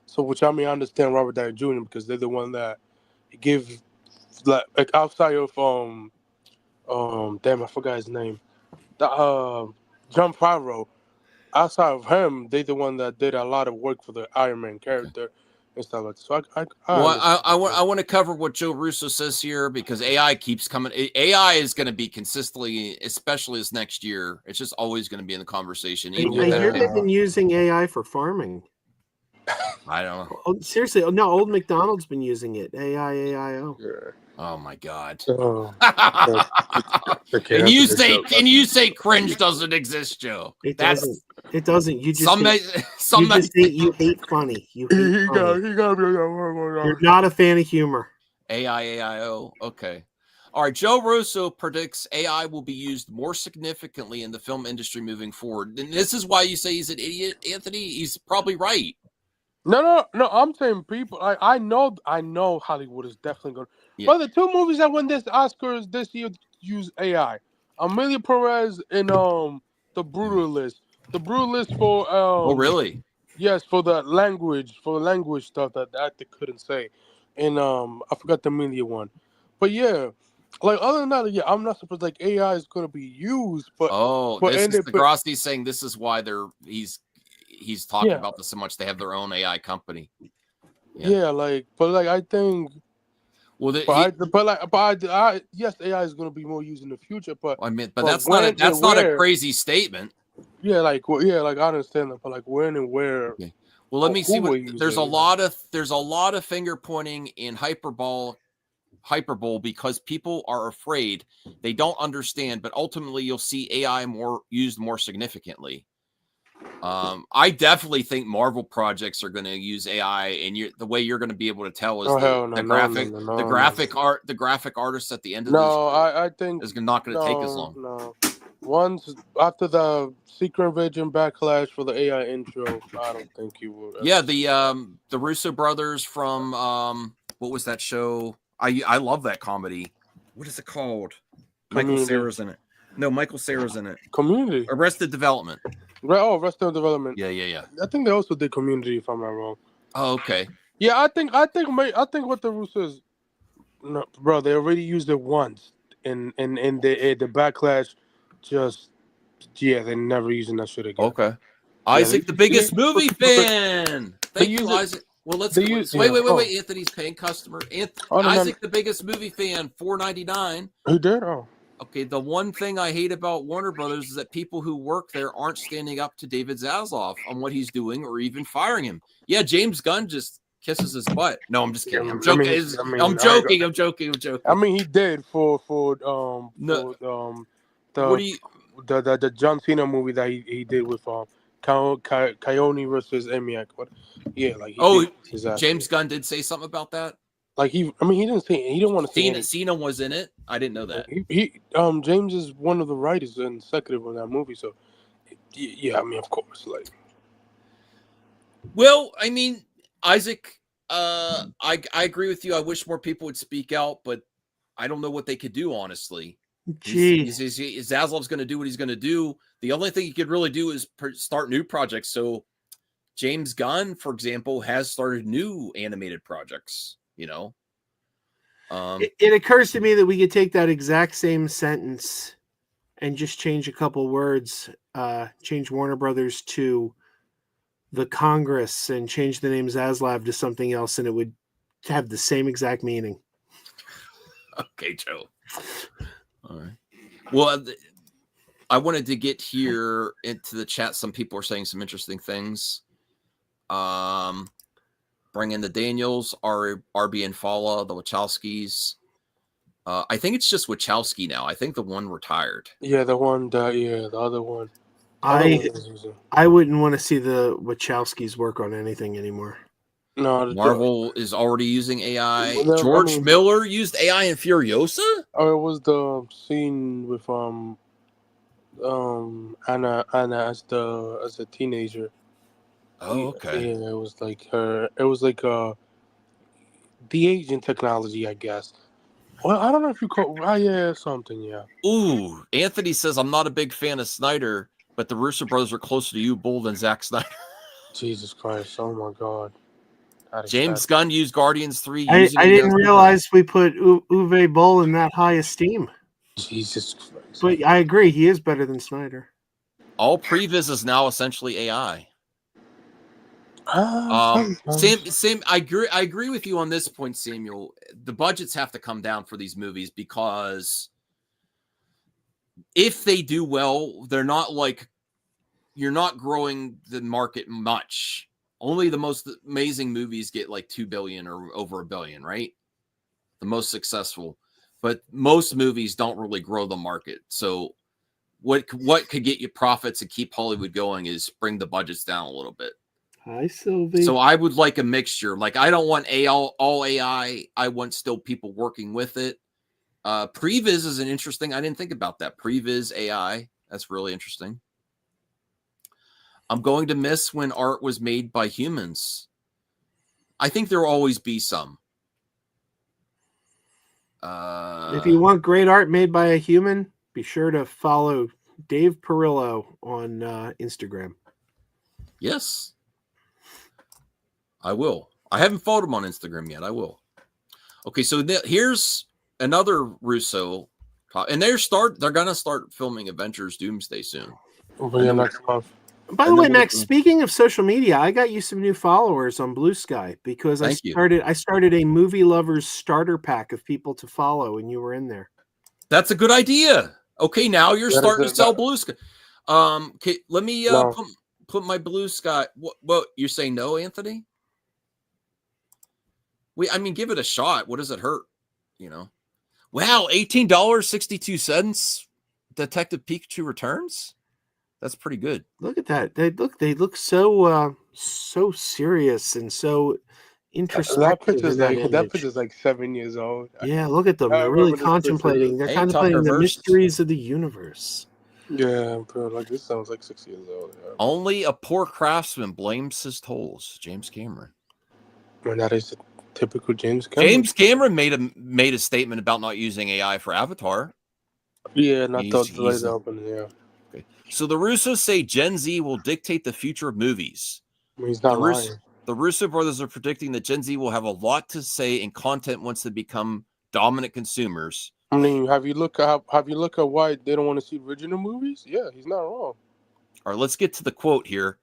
So, which I mean, I understand Robert Downey Jr. because they're the one that give like outside of damn, I forgot his name. John Favreau. Outside of him, they the one that did a lot of work for the Iron Man character and stuff like that. So I want to cover what Joe Russo says here because AI keeps coming. AI is going to be consistently, especially this next year. It's just always going to be in the conversation. I hear they've been using AI for farming. I don't know. Oh, seriously, no. Old McDonald's been using it. AIO. Yeah. Oh my God! Can you say cringe doesn't exist, Joe? It doesn't. It doesn't. You just you hate funny. You hate funny. You're not a fan of humor. AIO. Okay. All right. Joe Russo predicts AI will be used more significantly in the film industry moving forward. And this is why you say he's an idiot, Anthony. He's probably right. No. I'm saying people. I know Hollywood is definitely going. Yeah. But the 2 movies that won this Oscars this year use AI. Amelia Perez and The Brutalist. The Brutalist for oh really? Yes, for the language stuff that the actor couldn't say, and I forgot the Amelia one, but yeah. Like other than that, yeah, I'm not surprised. Like AI is going to be used, but this is Degrassi saying this is why he he's talking Yeah. about this so much. They have their own AI company. Yeah, like, but like I think, Well, yes, AI is going to be more used in the future, but I mean, but but that's not when and not a where? crazy statement. Yeah, like like I understand that, but like when and where? Okay. Well, let me see who what will use there's it, a lot of finger pointing in hyperbole because people are afraid, they don't understand, but ultimately you'll see AI used more significantly. I definitely think Marvel projects are going to use AI, and the way you're going to be able to tell is Oh hell no, the no, graphic no, no, the no, graphic art the graphic artist at the end of this no. I think is not going to take as long. no. Once after the Secret Invasion backlash for the AI intro, I don't think you will. Yeah, the Russo brothers from what was that show? I love that comedy. What is it called? Michael Community. Cera's in it. No, Michael Cera's in it. Community. Arrested Development. Right. Oh, Restaurant Development. Yeah. I think they also did Community, if I'm not wrong. Oh, okay. Yeah, I think what the Russos, no, bro, they already used it once, and the backlash, just they never using that shit again. Okay. Yeah, Isaac, the biggest movie fan. They Thank use you, it. Isaac. Well, let's They go. use Wait. Anthony's paying customer. Oh no, Isaac, the biggest movie fan, $4.99. Who did? Oh, Okay, the one thing I hate about Warner Brothers is that people who work there aren't standing up to David Zaslav on what he's doing or even firing him. Yeah, James Gunn just kisses his butt. No, I'm just kidding. I'm joking. I'm joking. I mean, he did for No, what do you? the John Cena movie that he did with Coyote versus Emiak. What? Yeah, like he did his ass. James Gunn did say something about that. Like he didn't say, he didn't want to say anything. Cena was in it. I didn't know that. James is one of the writers and executive on that movie, so yeah, I mean, of course, like. Well, I mean, Isaac, I agree with you. I wish more people would speak out, but I don't know what they could do, honestly. Zaslav's going to do what he's going to do. The only thing he could really do is start new projects. So James Gunn, for example, has started new animated projects, you know. It occurs to me that we could take that exact same sentence and just change a couple words, change Warner Brothers to the Congress and change the name Zaslav to something else, and it would have the same exact meaning. Okay, Joe. All right. Well, I wanted to get here into the chat. Some people are saying some interesting things. Bring in the Daniels, RB and Fala, the Wachowskis. I think it's just Wachowski now. I think the one retired. Yeah, the other one. I wouldn't want to see the Wachowskis work on anything anymore. No, Marvel is already using AI. George Miller used AI in Furiosa. Oh, it was the scene with Anna as a teenager. Oh, okay. Yeah, it was like her. It was like the aging technology, I guess. Well, I don't know if you call something. Yeah. Ooh, Anthony says I'm not a big fan of Snyder, but the Russo brothers are closer to you, Bull, than Zack Snyder. Jesus Christ! Oh my God. James Gunn used Guardians 3. I didn't realize we put Uwe Boll in that high esteem. Jesus Christ! But I agree, he is better than Snyder. All previs is now essentially AI. Sam, I agree with you on this point, Samuel. The budgets have to come down for these movies because if they do well, they're not like you're not growing the market much. Only the most amazing movies get like 2 billion or over $1 billion, right? The most successful, but most movies don't really grow the market. So what could get you profits and keep Hollywood going is bring the budgets down a little bit. Hi, Sylvie. So I would like a mixture. Like I don't want all AI. I want still people working with it. Previs is an interesting. I didn't think about that. Previs AI. That's really interesting. I'm going to miss when art was made by humans. I think there will always be some. If you want great art made by a human, be sure to follow Dave Perillo on Instagram. Yes, I will. I haven't followed him on Instagram yet. I will. Okay, so here's another Russo, and they're gonna start filming Avengers Doomsday soon. Yeah, next month. By the way, Max, speaking of social media, I got you some new followers on Blue Sky because I started a movie lovers starter pack of people to follow, and you were in there. That's a good idea. Okay, now you're starting to sell Blue Sky. Okay, let me put my Blue Sky. What you're saying? No, Anthony. I mean, give it a shot. What does it hurt? You know. Wow, $18.62. Detective Pikachu Returns. That's pretty good. Look at that. They look so so serious and so introspective. That picture's like 7 years old. Yeah, look at them. They're really contemplating. They're contemplating the mysteries of the universe. Yeah, bro, like this sounds like 6 years old. Yeah. Only a poor craftsman blames his tools. James Cameron. And that is typical James Cameron. James Cameron made a statement about not using AI for Avatar. Yeah, not the opening. Yeah. Okay. So the Russos say Gen Z will dictate the future of movies. He's not lying. The Russo brothers are predicting that Gen Z will have a lot to say in content once they become dominant consumers. I mean, have you look at why they don't want to see original movies? Yeah, he's not wrong. All right, let's get to the quote here.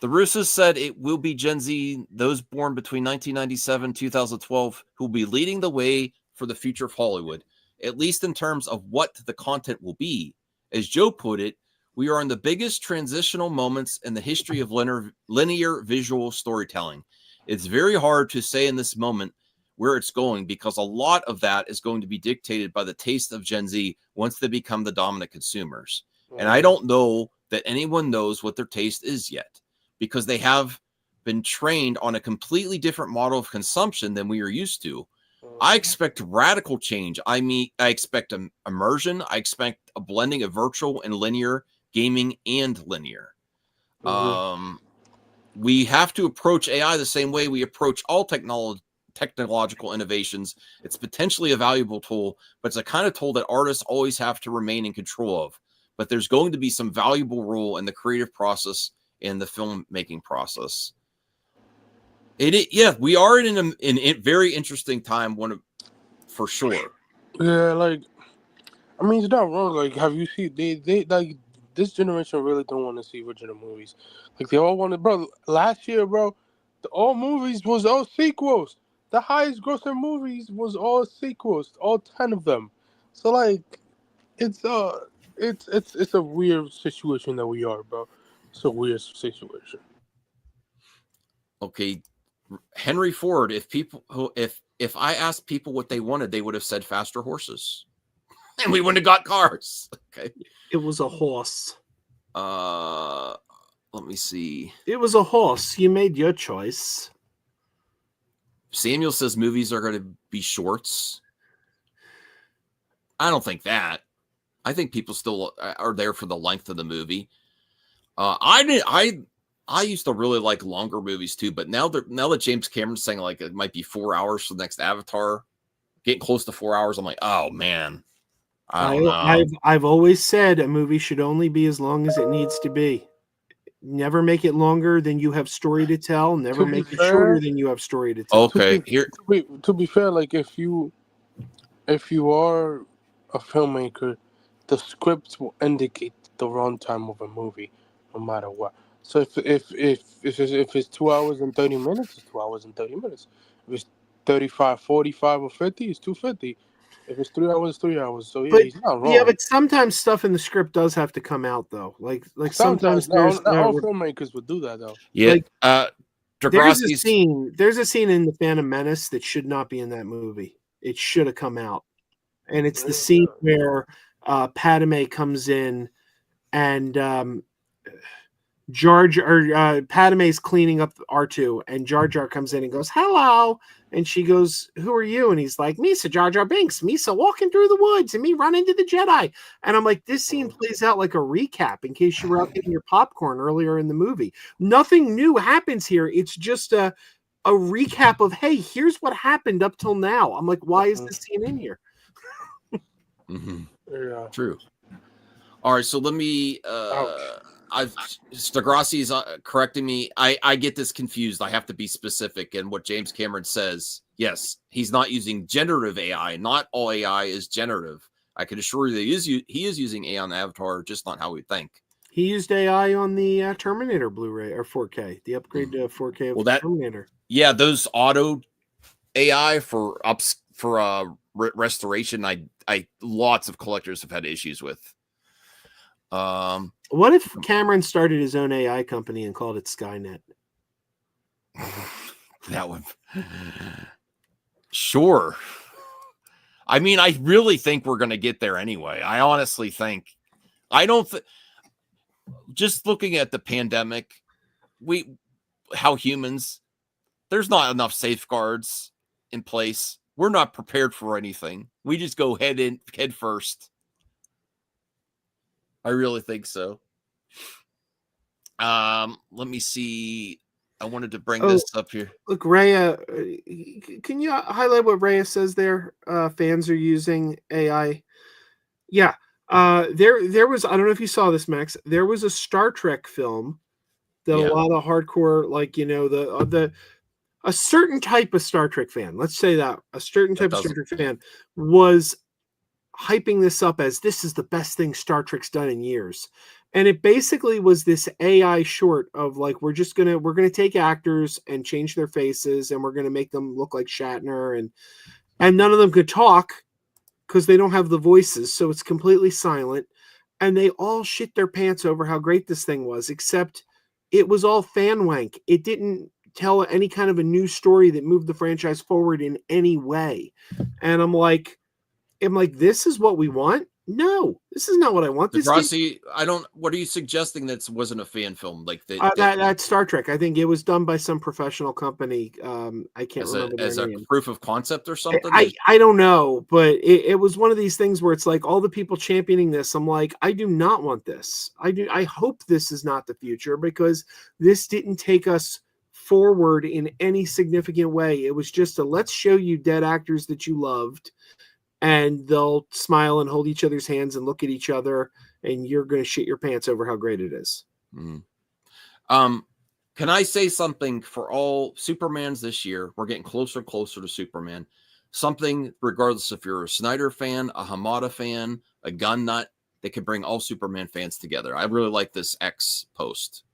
The Russos said it will be Gen Z, those born between 1997 and 2012, who will be leading the way for the future of Hollywood, at least in terms of what the content will be. As Joe put it, we are in the biggest transitional moments in the history of linear visual storytelling. It's very hard to say in this moment where it's going because a lot of that is going to be dictated by the taste of Gen Z once they become the dominant consumers. And I don't know that anyone knows what their taste is yet, because they have been trained on a completely different model of consumption than we are used to. I expect radical change. I expect immersion. I expect a blending of virtual and linear, gaming and linear. We have to approach AI the same way we approach all technological innovations. It's potentially a valuable tool, but it's a kind of tool that artists always have to remain in control of. But there's going to be some valuable role in the creative process in the filmmaking process. We are in a very interesting time, for sure. Yeah, like, I mean, it's not wrong. Like, have you seen they like this generation really don't want to see original movies. Like, they all wanted, bro. Last year, bro, all movies was all sequels. The highest grossing movies was all sequels, all 10 of them. So like, it's a weird situation that we are, bro. It's a weird situation. Okay, Henry Ford. If I asked people what they wanted, they would have said faster horses, and we wouldn't have got cars. Okay, it was a horse. Let me see. It was a horse. You made your choice. Samuel says movies are going to be shorts. I don't think that. I think people still are there for the length of the movie. I used to really like longer movies too, but now that James Cameron's saying like it might be 4 hours for the next Avatar, getting close to 4 hours, I'm like, oh man, I don't know. I've always said a movie should only be as long as it needs to be. Never make it longer than you have story to tell. Never make it shorter than you have story to tell. Okay, to be fair, like if you are a filmmaker, the script will indicate the runtime of a movie, no matter what. So if it's 2 hours and 30 minutes, it's 2 hours and 30 minutes. If it's 35, 45, or 50, it's 250. If it's 3 hours, 3 hours. So yeah, he's not wrong. Yeah, but sometimes stuff in the script does have to come out though. Like sometimes there's not all filmmakers would do that though. Yeah. There's a scene in The Phantom Menace that should not be in that movie. It should have come out. And it's the scene where Padme comes in and Padme's cleaning up R2 and Jar Jar comes in and goes, "Hello." And she goes, "Who are you?" And he's like, "Misa Jar Jar Binks, Misa walking through the woods and me running to the Jedi." And I'm like, this scene plays out like a recap in case you were out getting your popcorn earlier in the movie. Nothing new happens here. It's just a recap of, hey, here's what happened up till now. I'm like, why is this scene in here? Yeah. True. All right, so let me Stagrassi is correcting me. I get this confused. I have to be specific. And what James Cameron says, yes, he's not using generative AI. Not all AI is generative. I can assure you that he is using AI on Avatar, just not how we think. He used AI on the Terminator Blu-ray or 4K, the upgrade to 4K of Terminator. Yeah, those auto AI for restoration, I lots of collectors have had issues with. What if Cameron started his own AI company and called it Skynet? That would sure. I mean, I really think we're going to get there anyway. I honestly think. I don't. Just looking at the pandemic, how humans, there's not enough safeguards in place. We're not prepared for anything. We just go head first. I really think so. Let me see. I wanted to bring this up here. Look, Raya, can you highlight what Raya says there? Fans are using AI. Yeah. There was, I don't know if you saw this, Max. There was a Star Trek film that a lot of hardcore, like, a certain type of Star Trek fan, let's say that a certain type of Star Trek fan was hyping this up as this is the best thing Star Trek's done in years. And it basically was this AI short of like, we're going to take actors and change their faces and we're going to make them look like Shatner, and none of them could talk because they don't have the voices. So it's completely silent. And they all shit their pants over how great this thing was, except it was all fan wank. It didn't tell any kind of a new story that moved the franchise forward in any way. And I'm like, this is what we want? No, this is not what I want. Degrassi, what are you suggesting that wasn't a fan film? Like that's Star Trek. I think it was done by some professional company. I can't remember as a name. Proof of concept or something. I don't know, but it was one of these things where it's like all the people championing this. I'm like, I do not want this. I hope this is not the future, because this didn't take us forward in any significant way. It was just let's show you dead actors that you loved, and they'll smile and hold each other's hands and look at each other, and you're going to shit your pants over how great it is. Mm-hmm. Can I say something for all Supermans this year? We're getting closer and closer to Superman. Something, regardless if you're a Snyder fan, a Hamada fan, a gun nut, they could bring all Superman fans together. I really like this X post.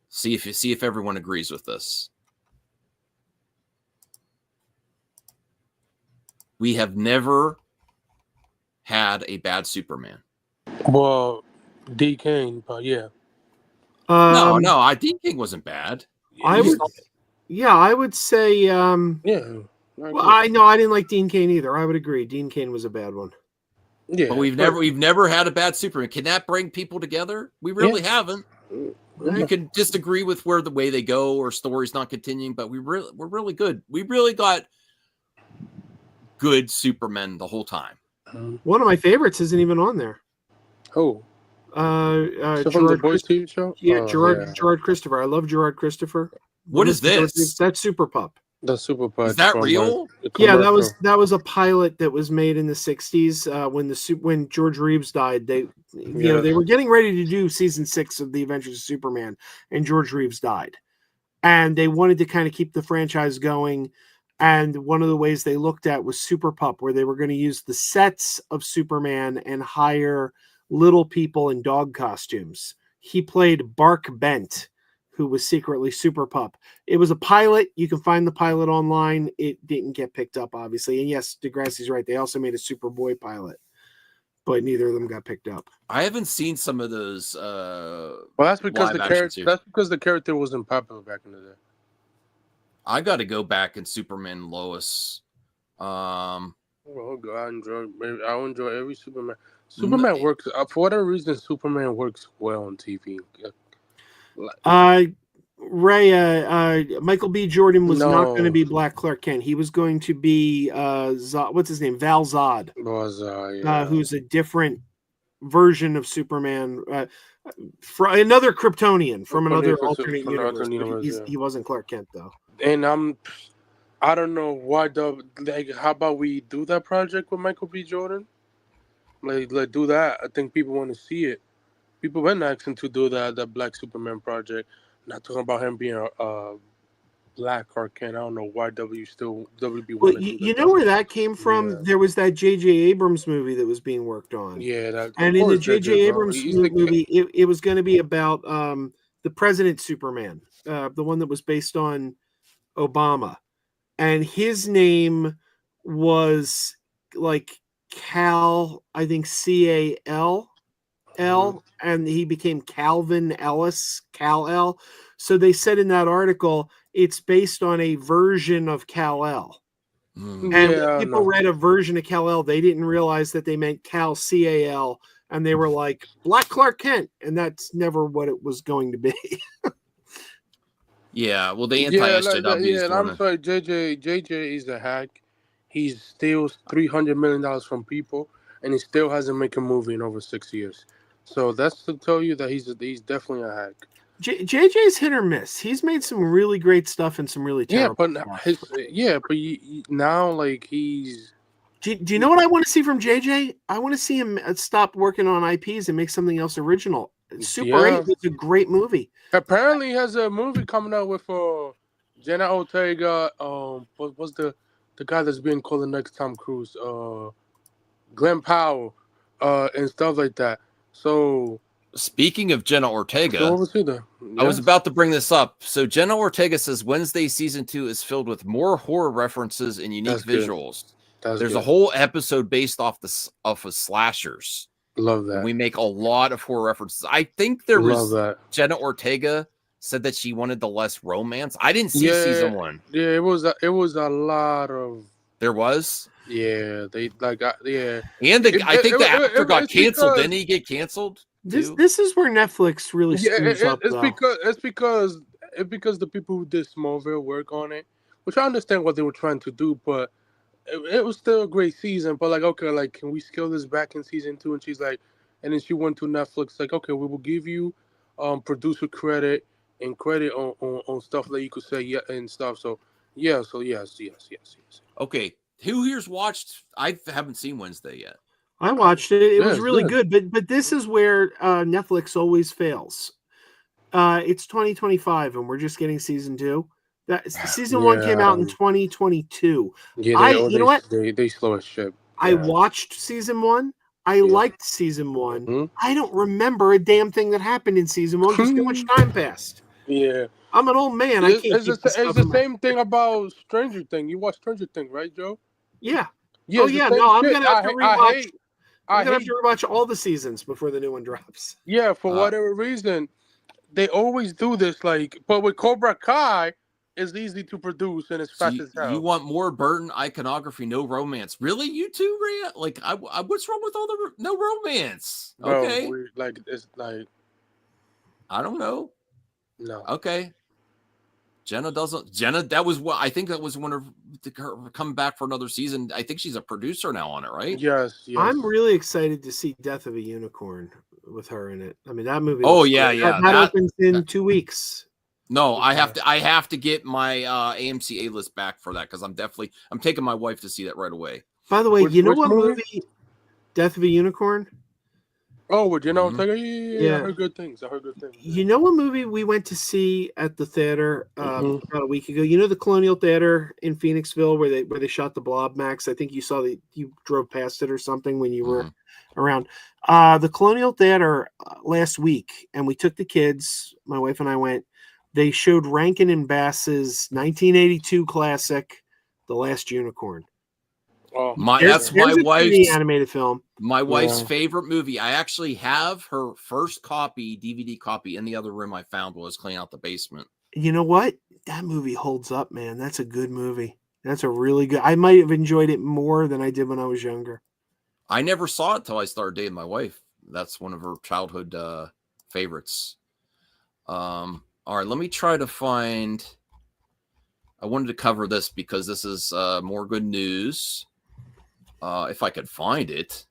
See if everyone agrees with this. We have never had a bad Superman. Well, D. Kane, but yeah. No, Dean King wasn't bad. I would say, yeah. Well, I didn't like Dean Cain either. I would agree. Dean Cain was a bad one. Yeah, but we've never had a bad Superman. Can that bring people together? We really haven't. You can disagree with the way they go or stories not continuing, but we're really good. We really got good Supermen the whole time. One of my favorites isn't even on there. Who? Gerard from the Boys TV show? Yeah, Gerard Christopher. I love Gerard Christopher. What is this? That's Super Pup. The Super Pup. Is that real? Yeah, that was a pilot that was made in the 60s when George Reeves died. They were getting ready to do season 6 of the Adventures of Superman, and George Reeves died. And they wanted to kind of keep the franchise going. And one of the ways they looked at was Super Pup, where they were going to use the sets of Superman and hire little people in dog costumes. He played Bark Bent, who was secretly Super Pup. It was a pilot. You can find the pilot online. It didn't get picked up, obviously. And yes, Degrassi's right. They also made a Superboy pilot, but neither of them got picked up. I haven't seen some of those. Well, that's because the character wasn't popular back in the day. I got to go back in Superman and Lois. I enjoy every Superman. Superman works for whatever reason. Superman works well on TV. Michael B. Jordan was not going to be Black Clark Kent. He was going to be what's his name? Val Zod, who's a different version of Superman, another Kryptonian from another alternate universe. He wasn't Clark Kent though. And I don't know why how about we do that project with Michael B. Jordan? Like do that. I think people want to see it. People been asking to do that Black Superman project. Not talking about him being Black Clark Kent. I don't know why WB Well, want to do you that. know where that came from? Yeah. There was that J.J. Abrams movie that was being worked on. Yeah, that, of And in the course, J.J. JJ, bro. Abrams He's the king. movie, it was going to be about the President Superman, the one that was based on Obama. And his name was like Cal, I think Cal L, and he became Calvin Ellis, Cal L. So they said in that article, it's based on a version of Cal L. Mm. And Yeah, when I people know. read a version of Cal El, they didn't realize that they meant Cal Cal, and they were like Black Clark Kent, and that's never what it was going to be. Yeah, well, the Yeah, like that. anti-SJW is Yeah, and doing I'm it. sorry, JJ is a hack. He steals $300 million from people, and he still hasn't made a movie in over 6 years. So that's to tell you that he's definitely a hack. JJ's hit or miss. He's made some really great stuff and some really Yeah, terrible but stuff. now like he's Do you know what I want to see from JJ? I want to see him stop working on IPs and make something else original. Super 8 yeah. was a great movie. Apparently, he has a movie coming out with Jenna Ortega. What's the guy that's being called the next Tom Cruise? Glenn Powell, and stuff like that. So Speaking of Jenna what Ortega, was he there? I was Yes, about to bring this up. So Jenna Ortega says Wednesday season 2 is filled with more horror references and unique that's good. visuals. That's There's a good. whole episode based off of slashers. Love And that. we make a lot of horror references. I think there Love was that. Jenna Ortega said that she wanted the less romance. I didn't see Yeah, season 1. yeah. It was a lot of There was. yeah. They like yeah. And I think the actor got It's canceled. because Didn't he get canceled too? This is where Netflix really yeah. screws up, It's though. because the people who did Smallville work on it, which I understand what they were trying to do, but it was still a great season. But like, okay, like, can we scale this back in season 2? And she's like, and then she went to Netflix, like, okay, we will give you producer credit and credit on stuff that you could say yeah and stuff. So yeah, so yes. Okay. Who here's watched? I haven't seen Wednesday yet. I watched it. It Yeah, was it's really good. good. But this is where Netflix always fails. It's 2025, and we're just getting season 2. That season 1 came out in 2022. Yeah, You know what? they slow as shit. I watched season 1. I liked season 1. Mhm. I don't remember a damn thing that happened in season 1 because too much time passed. Yeah, I'm an old man. I can't it's keep the, this it's stuff the in my same thing about Stranger Thing. You watch Stranger Thing, right, Joe? Yeah. Yeah, Oh it's the yeah. same No, I'm shit. gonna have to rewatch. I'm gonna have hate to rewatch all the seasons before the new one drops. Yeah, for whatever reason, they always do this. Like, but with Cobra Kai, it's easy to produce and it's So fast as hell. you want more Burton iconography, no romance? Really, you too, Rhea? Like, what's wrong with all the no romance? Bro, Okay, it's like I don't know. no. Okay, Jenna doesn't. Jenna, that was what I think that was one of her coming back for another season. I think she's a producer now on it, right? Yes. I'm really excited to see Death of a Unicorn with her in it. I mean, that movie. Oh looks yeah, great. yeah. That opens in 2 weeks. No, I have to get my AMC A list back for that because I'm taking my wife to see that right away. By the way, you know which what movie? Death of a Unicorn? Oh, would you know? Mhm. Yeah. I heard good things. You know what movie we went to see at the theater Mhm. about a week ago? You know the Colonial Theater in Phoenixville where they shot the Blob, Max? I think you you drove past it or something when you were around. The Colonial Theater last week, and we took the kids. My wife and I went. They showed Rankin and Bass's 1982 classic, The Last Unicorn. Oh, That's my there's a 3D wife's animated film. My wife's favorite movie. I actually have her first DVD copy in the other room I found while I was cleaning out the basement. You know what? That movie holds up, man. That's a good movie. That's a really good. I might have enjoyed it more than I did when I was younger. I never saw it till I started dating my wife. That's one of her childhood favorites. All right, let me try to find. I wanted to cover this because this is more good news. If I could find it.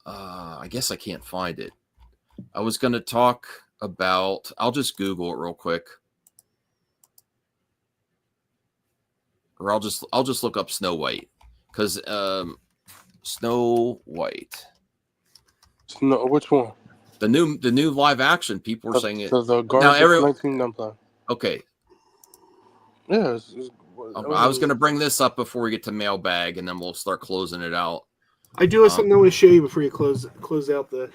I guess I can't find it. I was going to talk about. I'll just Google it real quick, or I'll just look up Snow White because Snow White. No, which one? The new live action. People were saying it. The Guardians of 19. Okay. Yeah, I was going to bring this up before we get to mailbag, and then we'll start closing it out. I do have something I want to show you before you close out the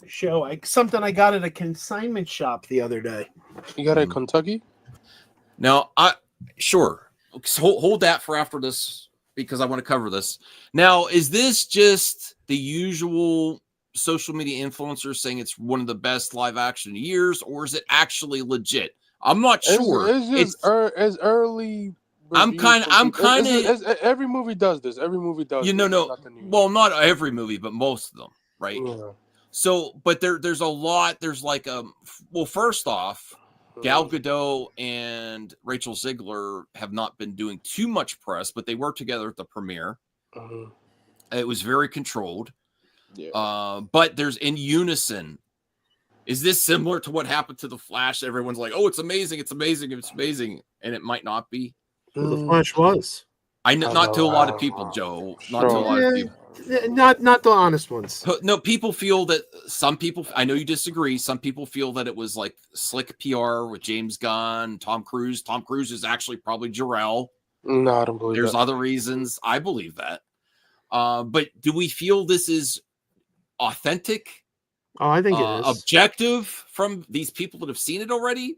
show. Something I got at a consignment shop the other day. You got it, Kentucky? Now, sure. Hold that for after this because I want to cover this. Now, is this just the usual social media influencers saying it's one of the best live action years, or is it actually legit? I'm not sure. It's as early. I'm kind of. Every movie does this. Every movie does. Well, not every movie, but most of them, right? Yeah. So, but there's a lot. There's like well, first off, Gal Gadot and Rachel Zegler have not been doing too much press, but they worked together at the premiere. It was very controlled. Yeah. But there's in unison. Is this similar to what happened to The Flash? Everyone's like, "Oh, it's amazing! It's amazing! It's amazing!" And it might not be. Well, The Flash was. Not to a lot of people, Joe. Not to a lot of people. Not the honest ones. No, people feel that some people, I know you disagree. Some people feel that it was like slick PR with James Gunn, Tom Cruise. Tom Cruise is actually probably Jarrell. No, I don't believe There's other reasons. I believe that. But do we feel this is authentic? Oh, I think it is. Objective from these people that have seen it already?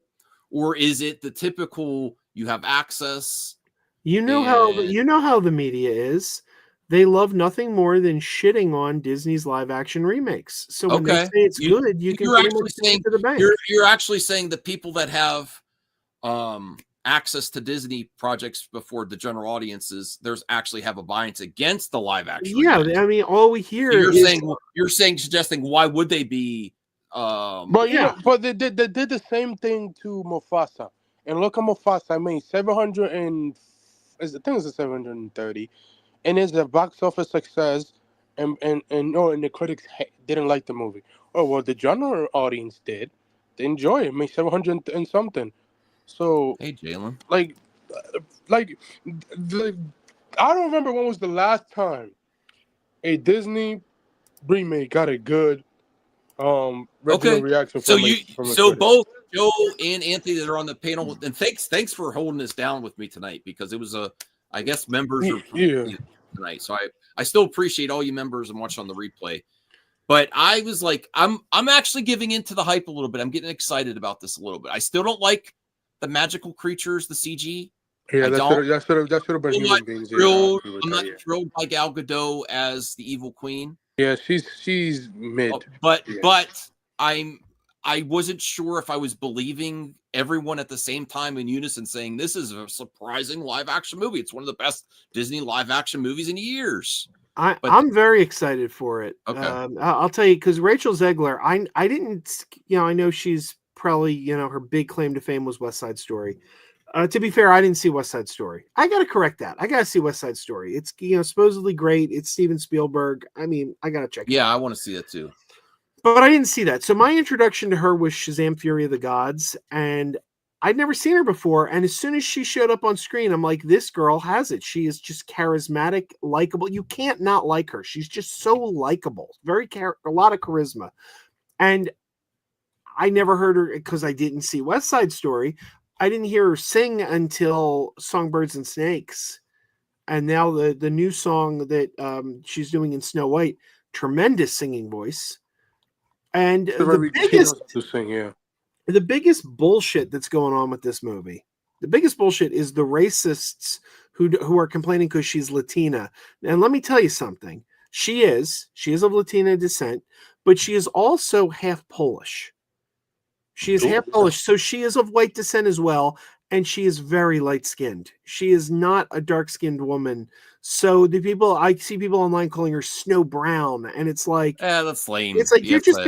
Or is it the typical, you have access? You know how the media is. They love nothing more than shitting on Disney's live action remakes. So when they say it's good, you can pretty much say it to the bank. You're actually saying the people that have access to Disney projects before the general audiences, there's actually have a bias against the live action. Yeah, remakes. I mean, all we hear you're suggesting why would they be? But they did the same thing to Mufasa, and look at Mufasa. I mean, 700 and I think it's 730. And it's a box office success, and the critics didn't like the movie. Oh well, the general audience did. They enjoy it. I mean, 700 and something. So hey, Jalen, I don't remember when was the last time a Disney remake got a good reaction. So both Joe and Anthony that are on the panel, and thanks for holding this down with me tonight because it was I guess members are tonight. So I still appreciate all you members and watching on the replay. But I was like, I'm actually giving into the hype a little bit. I'm getting excited about this a little bit. I still don't like the magical creatures, the CG. Yeah, that should have been human beings. I'm not thrilled by Gal Gadot as the evil queen. Yeah, she's mid. But I wasn't sure if I was believing everyone at the same time in unison saying this is a surprising live action movie. It's one of the best Disney live action movies in years. I'm very excited for it. Okay. I'll tell you, because Rachel Zegler, I didn't, I know she's probably, her big claim to fame was West Side Story. To be fair, I didn't see West Side Story. I got to correct that. I got to see West Side Story. It's, supposedly great. It's Steven Spielberg. I mean, I got to check it out. Yeah, I want to see that too. But I didn't see that. So my introduction to her was Shazam! Fury of the Gods, and I'd never seen her before. And as soon as she showed up on screen, I'm like, this girl has it. She is just charismatic, likable. You can't not like her. She's just so likable. A lot of charisma. And I never heard her because I didn't see West Side Story. I didn't hear her sing until Songbirds and Snakes. And now the new song that she's doing in Snow White, tremendous singing voice. And the biggest bullshit that's going on with this movie, the biggest bullshit is the racists who are complaining because she's Latina. And let me tell you something. She is of Latina descent, but she is also half Polish. She is half Polish, so she is of white descent as well, and she is very light-skinned. She is not a dark-skinned woman. So I see people online calling her Snow Brown, and it's like, that's lame. It's like you're just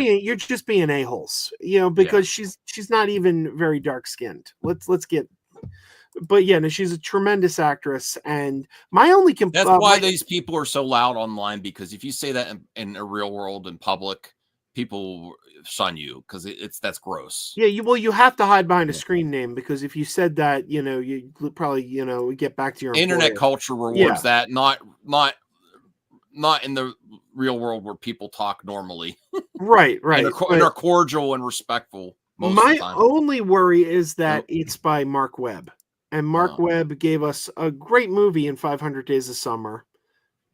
being a-holes, because she's not even very dark-skinned. Let's get. But yeah, no, she's a tremendous actress, and my only complaint. That's why these people are so loud online, because if you say that in a real world in public, people shun you because that's gross. Yeah, you have to hide behind a screen name, because if you said that, you probably get back to your internet culture rewards that, not in the real world where people talk normally. Right. and are cordial and respectful. My only worry is that it's by Mark Webb. and Mark Webb gave us a great movie in 500 Days of Summer,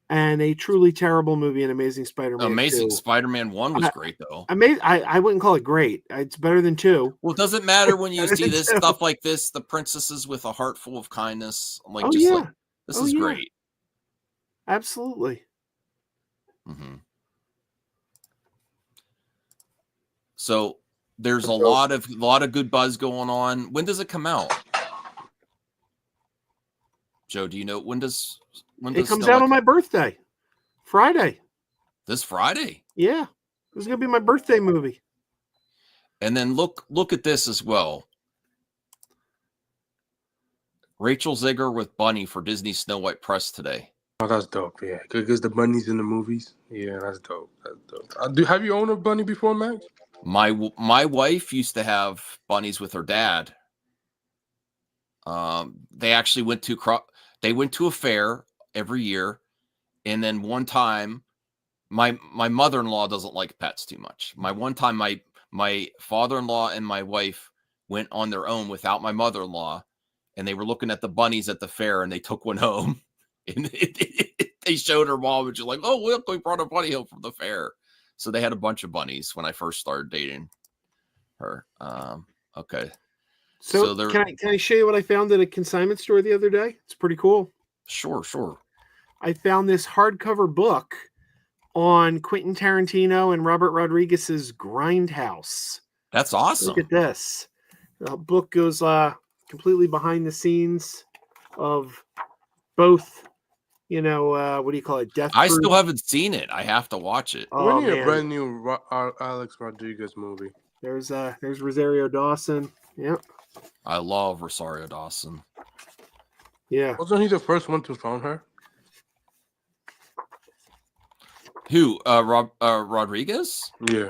and a truly terrible movie in Amazing Spider-Man Amazing 2. Spider-Man 1 was great, though. I wouldn't call it great. It's better than 2. Well, it doesn't matter when you Better see than this 2. stuff like this, the princesses with a heart full of kindness. I'm like, Oh, just yeah. like, this Oh, is yeah. great. Absolutely. Mm-hmm. So there's a lot of good buzz going on. When does it come out? Joe, do you know when does it comes out on my birthday, Friday? This Friday. Yeah, it was gonna be my birthday movie. And then look at this as well. Rachel Zegler with Bunny for Disney Snow White press today. Oh, that's dope. Yeah, because the bunnies in the movies. Yeah, that's dope. That's dope. Have you owned a bunny before, Max? My wife used to have bunnies with her dad. They actually went to a fair every year, and then one time, my mother-in-law doesn't like pets too much. One time, my father-in-law and my wife went on their own without my mother-in-law, and they were looking at the bunnies at the fair, and they took one home, and they showed her mom, and she's like, "Oh, look, we brought a bunny home from the fair." So they had a bunch of bunnies when I first started dating her. Okay. So can I show you what I found at a consignment store the other day? It's pretty cool. Sure. I found this hardcover book on Quentin Tarantino and Robert Rodriguez's Grindhouse. That's awesome. Look at this. The book goes completely behind the scenes of both, what do you call it? Death I Proof. still haven't seen it. I have to watch it. We need a brand new Alex Rodriguez movie. There's Rosario Dawson. Yep. I love Rosario Dawson. Yeah. Wasn't he the first one to phone her? Who? Rodriguez? Yeah.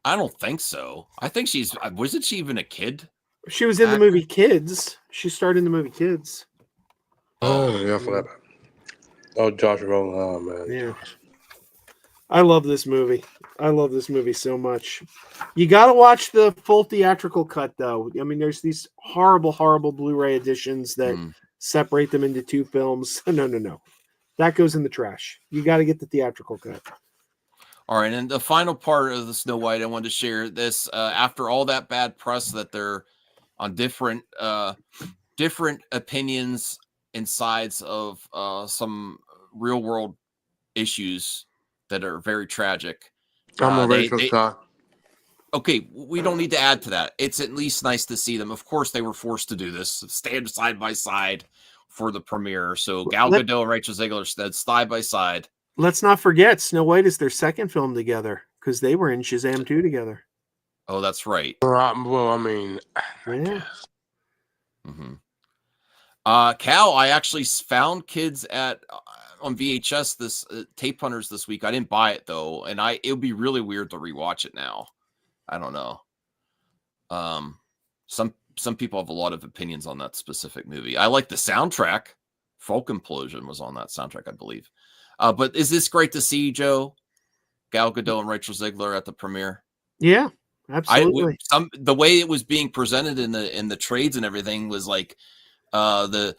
I don't think so. I think wasn't she even a kid? She was in the movie Kids. She starred in the movie Kids. Oh, yeah, I forgot about it. Oh, Josh Brolin. Oh, man. Yeah. I love this movie. I love this movie so much. You got to watch the full theatrical cut, though. I mean, there's these horrible, horrible Blu-ray editions that separate them into two films. No. That goes in the trash. You got to get the theatrical cut. All right, and the final part of the Snow White, I wanted to share this. After all that bad press that they're on different opinions and sides of some real-world issues that are very tragic. I'm a Rachel side. Okay, we don't need to add to that. It's at least nice to see them. Of course, they were forced to do this, stand side by side for the premiere. So Gal Gadot and Rachel Zegler stood side by side. Let's not forget, Snow White is their second film together because they were in Shazam 2 together. Oh, that's right. Well, I mean, yeah. Mm-hmm. Cal, I actually found Kids on VHS this Tape Hunters this week. I didn't buy it though, and it would be really weird to rewatch it now. I don't know. Some people have a lot of opinions on that specific movie. I like the soundtrack. Folk Implosion was on that soundtrack, I believe. But is this great to see, Joe? Gal Gadot and Rachel Zegler at the premiere? Yeah, absolutely. The way it was being presented in the trades and everything was like the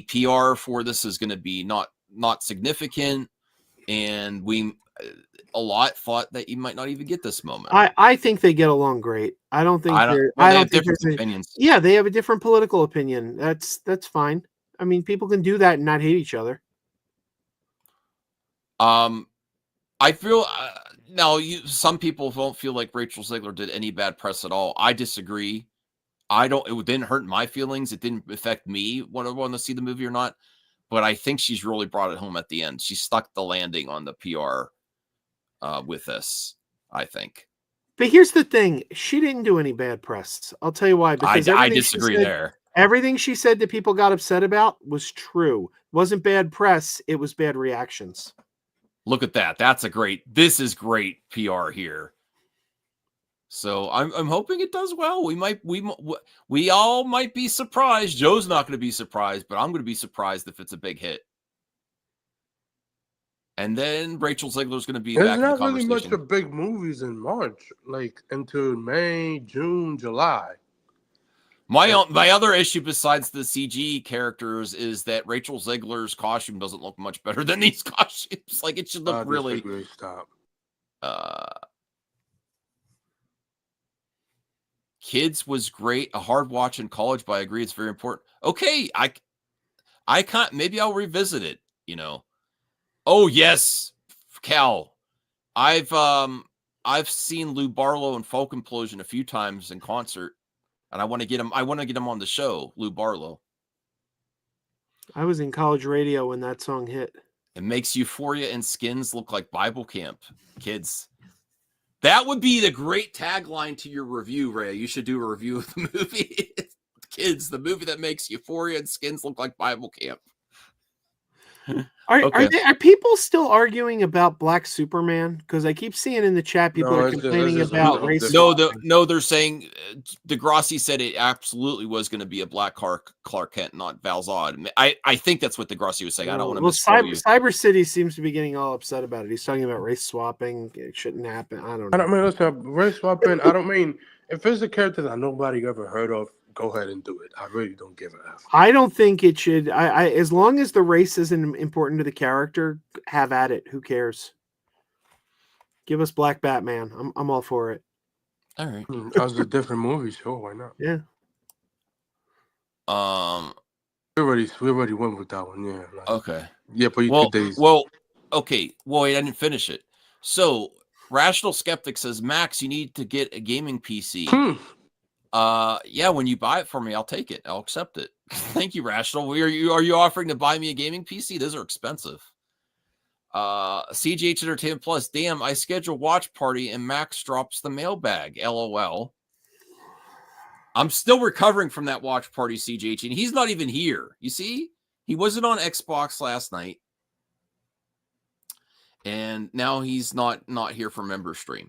PR for this is going to be not significant, and a lot thought that you might not even get this moment. I think they get along great. I don't think they have different opinions. Yeah, they have a different political opinion. That's fine. I mean, people can do that and not hate each other. I feel now some people don't feel like Rachel Zegler did any bad press at all. I disagree. It didn't hurt my feelings. It didn't affect me whether I want to see the movie or not. But I think she's really brought it home at the end. She stuck the landing on the PR with this, I think. But here's the thing. She didn't do any bad press. I'll tell you why. Because I disagree there. Everything she said that people got upset about was true. It wasn't bad press. It was bad reactions. Look at that. This is great PR here. So I'm hoping it does well. We all might be surprised. Joe's not going to be surprised, but I'm going to be surprised if it's a big hit. And then Rachel Zegler's going to be back in the conversation. There's not really much of big movies in March, like into May, June, July. My other issue besides the CG characters is that Rachel Zegler's costume doesn't look much better than these costumes. Like it should look really. Stop. Kids was great. A hard watch in college, but I agree it's very important. Okay, I can't. Maybe I'll revisit it. You know. Oh yes, Cal. I've seen Lou Barlow and Folk Implosion a few times in concert, and I want to get him. I want to get him on the show, Lou Barlow. I was in college radio when that song hit. It makes Euphoria and Skins look like Bible camp, kids. That would be the great tagline to your review, Ray. You should do a review of the movie. Kids, the movie that makes Euphoria and Skins look like Bible camp. Are people still arguing about Black Superman? Because I keep seeing in the chat people are complaining about race. No, they're saying Degrassi said it absolutely was going to be a Black Clark Kent, not Val Zod. I think that's what Degrassi was saying. I don't want to misquote you. Cyber City seems to be getting all upset about it. He's talking about race swapping. It shouldn't happen. I don't know. I mean, listen, race swapping. I don't mean if it's a character that nobody ever heard of. Go ahead and do it. I really don't give a F. I don't think it should. I as long as the race isn't important to the character, have at it. Who cares? Give us Black Batman. I'm all for it. All right. That was a different movie, sure. Why not? Yeah. We already went with that one. Yeah. Okay. Yeah, but you could. Okay. Well, wait, I didn't finish it. So, Rational Skeptic says, Max, you need to get a gaming PC. Yeah, when you buy it for me, I'll take it. I'll accept it. Thank you, Rational. Are you offering to buy me a gaming PC? Those are expensive. CGH Entertainment Plus. Damn, I schedule watch party and Max drops the mailbag. LOL. I'm still recovering from that watch party, CGH, and he's not even here. You see? He wasn't on Xbox last night. And now he's not here for member stream.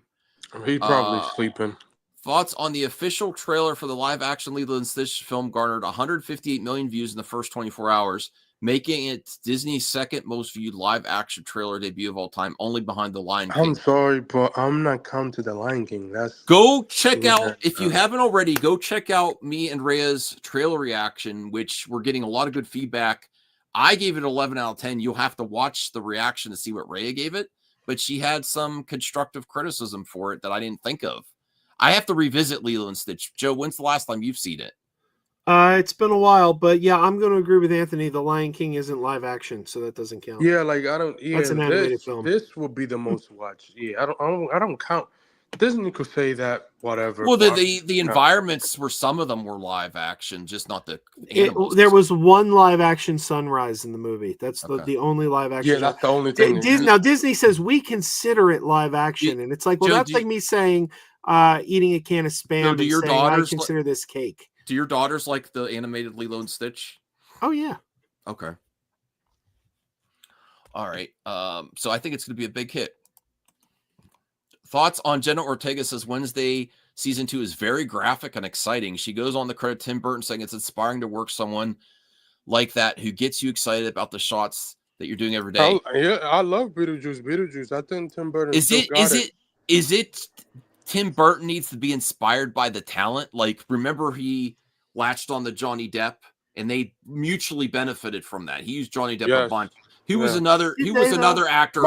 He's probably sleeping. Thoughts on the official trailer for the live-action Lilo and Stitch film garnered 158 million views in the first 24 hours, making it Disney's second most viewed live-action trailer debut of all time, only behind The Lion King. I'm sorry, but I'm not counting The Lion King. Go check out, if you haven't already, go check out me and Rhea's trailer reaction, which we're getting a lot of good feedback. I gave it 11 out of 10. You'll have to watch the reaction to see what Rhea gave it, but she had some constructive criticism for it that I didn't think of. I have to revisit Lilo and Stitch. Joe, when's the last time you've seen it? It's been a while, but yeah, I'm going to agree with Anthony. The Lion King isn't live action, so that doesn't count. Yeah, like I don't. Yeah, that's an animated film. This will be the most watched. Yeah, I don't count. Disney could say that whatever. Well, the environments where some of them were live action, just not the animals. There was one live action sunrise in the movie. That's the only live action. Yeah, that's the only thing. Now Disney says we consider it live action, and it's like, well, that's like me saying eating a can of Spam. So do your daughters I consider this cake? Do your daughters like the animated Lilo and Stitch? Oh yeah. Okay. All right. So I think it's going to be a big hit. Thoughts on Jenna Ortega says Wednesday season 2 is very graphic and exciting. She goes on the credit Tim Burton saying it's inspiring to work someone like that who gets you excited about the shots that you're doing every day. I love Beetlejuice. I think Tim Burton is it Tim Burton needs to be inspired by the talent? Like, remember he latched on to Johnny Depp and they mutually benefited from that. He used Johnny Depp a bunch. He was another actor.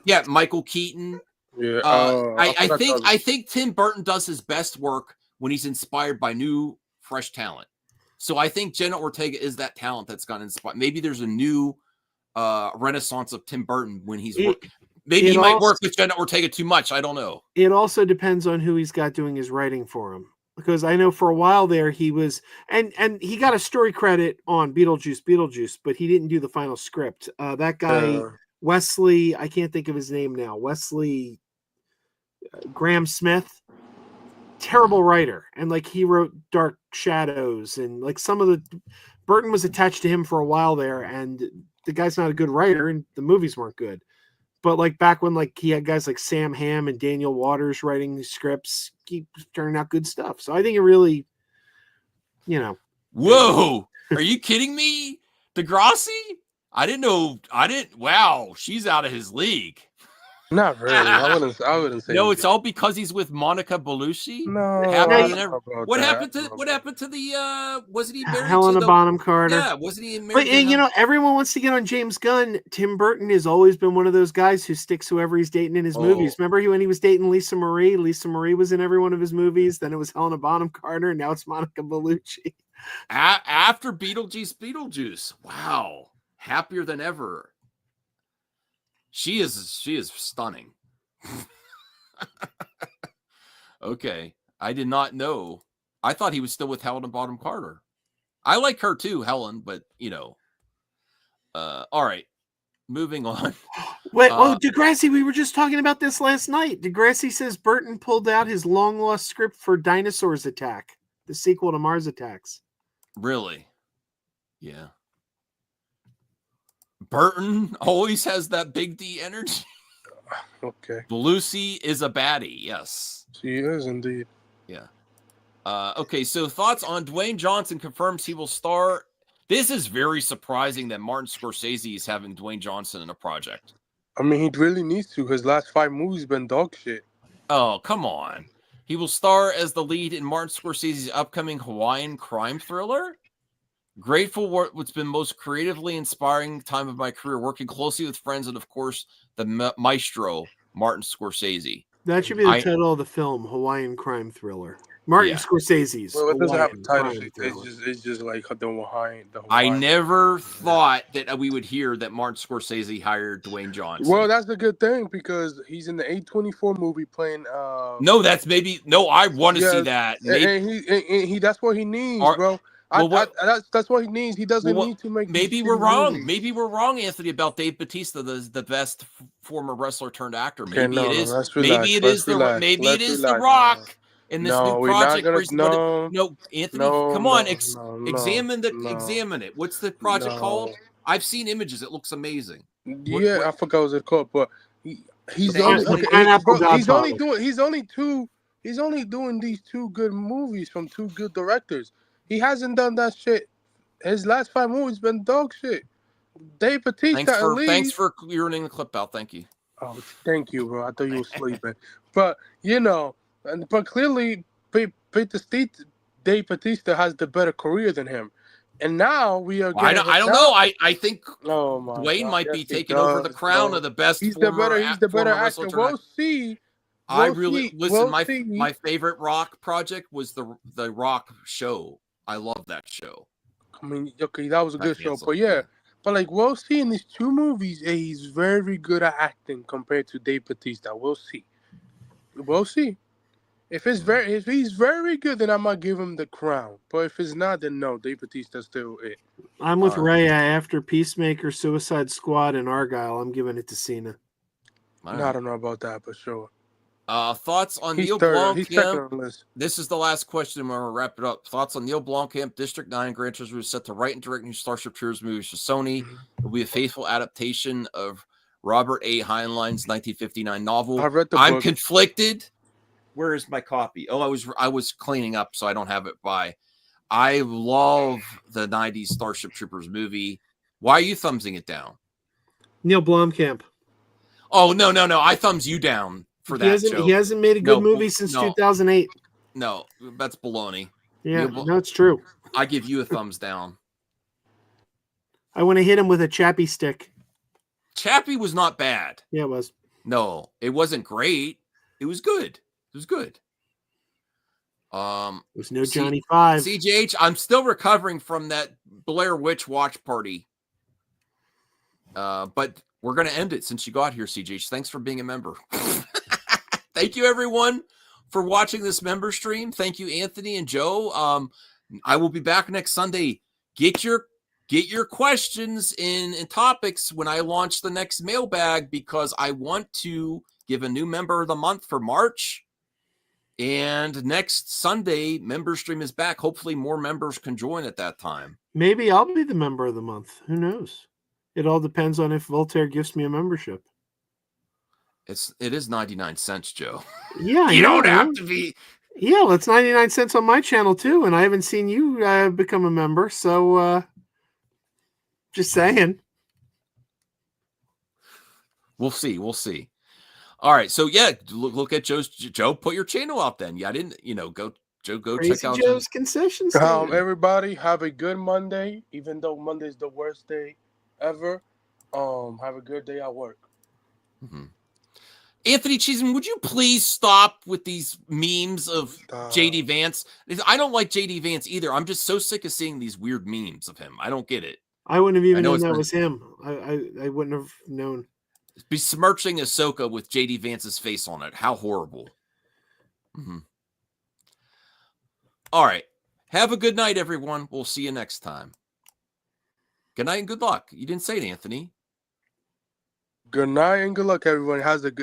Yeah, Michael Keaton. Yeah, I think Tim Burton does his best work when he's inspired by new, fresh talent. So I think Jenna Ortega is that talent that's gonna inspire. Maybe there's a new renaissance of Tim Burton when he's working. Maybe he might work with Jenna Ortega too much. I don't know. It also depends on who he's got doing his writing for him. Because I know for a while there he was, and he got a story credit on Beetlejuice, but he didn't do the final script. That guy, Wesley, I can't think of his name now. Wesley Graham Smith, terrible writer, and like he wrote Dark Shadows, and like some of the Burton was attached to him for a while there, and the guy's not a good writer, and the movies weren't good. But like back when like he had guys like Sam Hamm and Daniel Waters writing scripts, keep turning out good stuff. So I think it really, Whoa, are you kidding me? Degrassi? Wow, she's out of his league. Not really. I wouldn't say. No, it's all because he's with Monica Bellucci. No, Happier I than don't ever. know about What that. happened I to don't what know. happened to the wasn't he married Helena to the Bonham Carter. Yeah, wasn't he married But to you know, everyone wants to get on James Gunn. Tim Burton has always been one of those guys who sticks whoever he's dating in his movies. Remember when he was dating Lisa Marie? Lisa Marie was in every one of his movies. Then it was Helena Bonham Carter. And now it's Monica Bellucci. after Beetlejuice. Wow. Happier than ever. She is stunning. Okay. I did not know. I thought he was still with Helena Bonham Carter. I like her too, Helen, but you know. All right. Moving on. Wait, Degrassi, we were just talking about this last night. Degrassi says Burton pulled out his long lost script for Dinosaurs Attack, the sequel to Mars Attacks. Really? Yeah. Burton always has that big D energy. Okay. Lucy is a baddie. Yes. She is indeed. Yeah. Okay, so thoughts on Dwayne Johnson confirms he will star. This is very surprising that Martin Scorsese is having Dwayne Johnson in a project. I mean, he really needs to. His last 5 movies been dog shit. Oh, come on. He will star as the lead in Martin Scorsese's upcoming Hawaiian crime thriller. Grateful for what's been most creatively inspiring time of my career, working closely with friends and, of course, the maestro, Martin Scorsese. That should be the title of the film, Hawaiian Crime Thriller. Martin Scorsese's. Well, it doesn't have a Hawaiian title. crime It's just like the Hawaiian. I never thought that we would hear that Martin Scorsese hired Dwayne Johnson. Well, that's a good thing because he's in the A24 movie playing. No, that's maybe no. I want to see that. Maybe, and he that's what he needs, bro. That's what he needs. He doesn't need to make. Maybe we're wrong. Movies. Maybe we're wrong, Anthony, about Dave Bautista, the best former wrestler turned actor. Maybe it is. Maybe it is the Rock. In this new project, Anthony, come on, examine it. What's the project called? I've seen images. It looks amazing. I forgot what it's called, but he's only doing these 2 good movies from 2 good directors. He hasn't done that shit. His last 5 movies been dog shit. Dave Bautista. Thanks for clearing the clip out. Thank you. Oh, thank you, bro. I thought you were sleeping, but you know. But clearly, Dave Bautista has the better career than him, and now we are. I don't know. I think Dwayne might be taking over the crown of the best. He's the better actor. We'll see. My favorite Rock project was the Rock show. I love that show. I mean, okay, that was a good show, but yeah. But like we'll see in these 2 movies, he's very good at acting compared to Dave Bautista. We'll see. We'll see. If he's very good, then I might give him the crown. But if it's not, then no, Dave Bautista's still it. I'm with Raya. After Peacemaker, Suicide Squad, and Argyle, I'm giving it to Cena. I don't know about that, but sure. Thoughts on Neil Blomkamp? This is the last question. I'm going to wrap it up. Thoughts on Neil Blomkamp, District 9, Gran Turismo is set to write and direct new Starship Troopers movies for Sony. It will be a faithful adaptation of Robert A. Heinlein's 1959 novel. I read the book. I'm conflicted. Where is my copy? Oh, I was cleaning up, so I don't have it by. I love the 90s Starship Troopers movie. Why are you thumbsing it down? Neil Blomkamp. Oh, no. I thumbs you down for that joke. He hasn't made a good movie since 2008. No, that's baloney. Yeah, it's true. I give you a thumbs down. I want to hit him with a Chappie stick. Chappie was not bad. Yeah, it was. No, it wasn't great. It was good. It was good. There's no Johnny Five. CJH, I'm still recovering from that Blair Witch watch party. But we're going to end it since you got here, CJH. Thanks for being a member. Thank you, everyone, for watching this member stream. Thank you, Anthony and Joe. I will be back next Sunday. Get your questions in topics when I launch the next mailbag, because I want to give a new member of the month for March. And next Sunday, member stream is back. Hopefully more members can join at that time. Maybe I'll be the member of the month. Who knows? It all depends on if Voltaire gives me a membership. It is 99 cents, Joe. Yeah, you don't have to be. Yeah, well, it's 99 cents on my channel too, and I haven't seen you become a member, so just saying. We'll see. All right. So yeah, look at Joe. Put your channel out then. Yeah, I didn't. Go Joe. Go check Crazy out Joe's concession stand. Everybody have a good Monday, even though Monday's the worst day ever. Have a good day at work. Mm-hmm. Anthony Cheeseman, would you please stop with these memes of JD Vance? I don't like JD Vance either. I'm just so sick of seeing these weird memes of him. I don't get it. I wouldn't have even known that was him. I wouldn't have known. Besmirching Ahsoka with JD Vance's face on it. How horrible. Mm-hmm. All right. Have a good night, everyone. We'll see you next time. Good night and good luck. You didn't say it, Anthony. Good night and good luck, everyone. How's it good?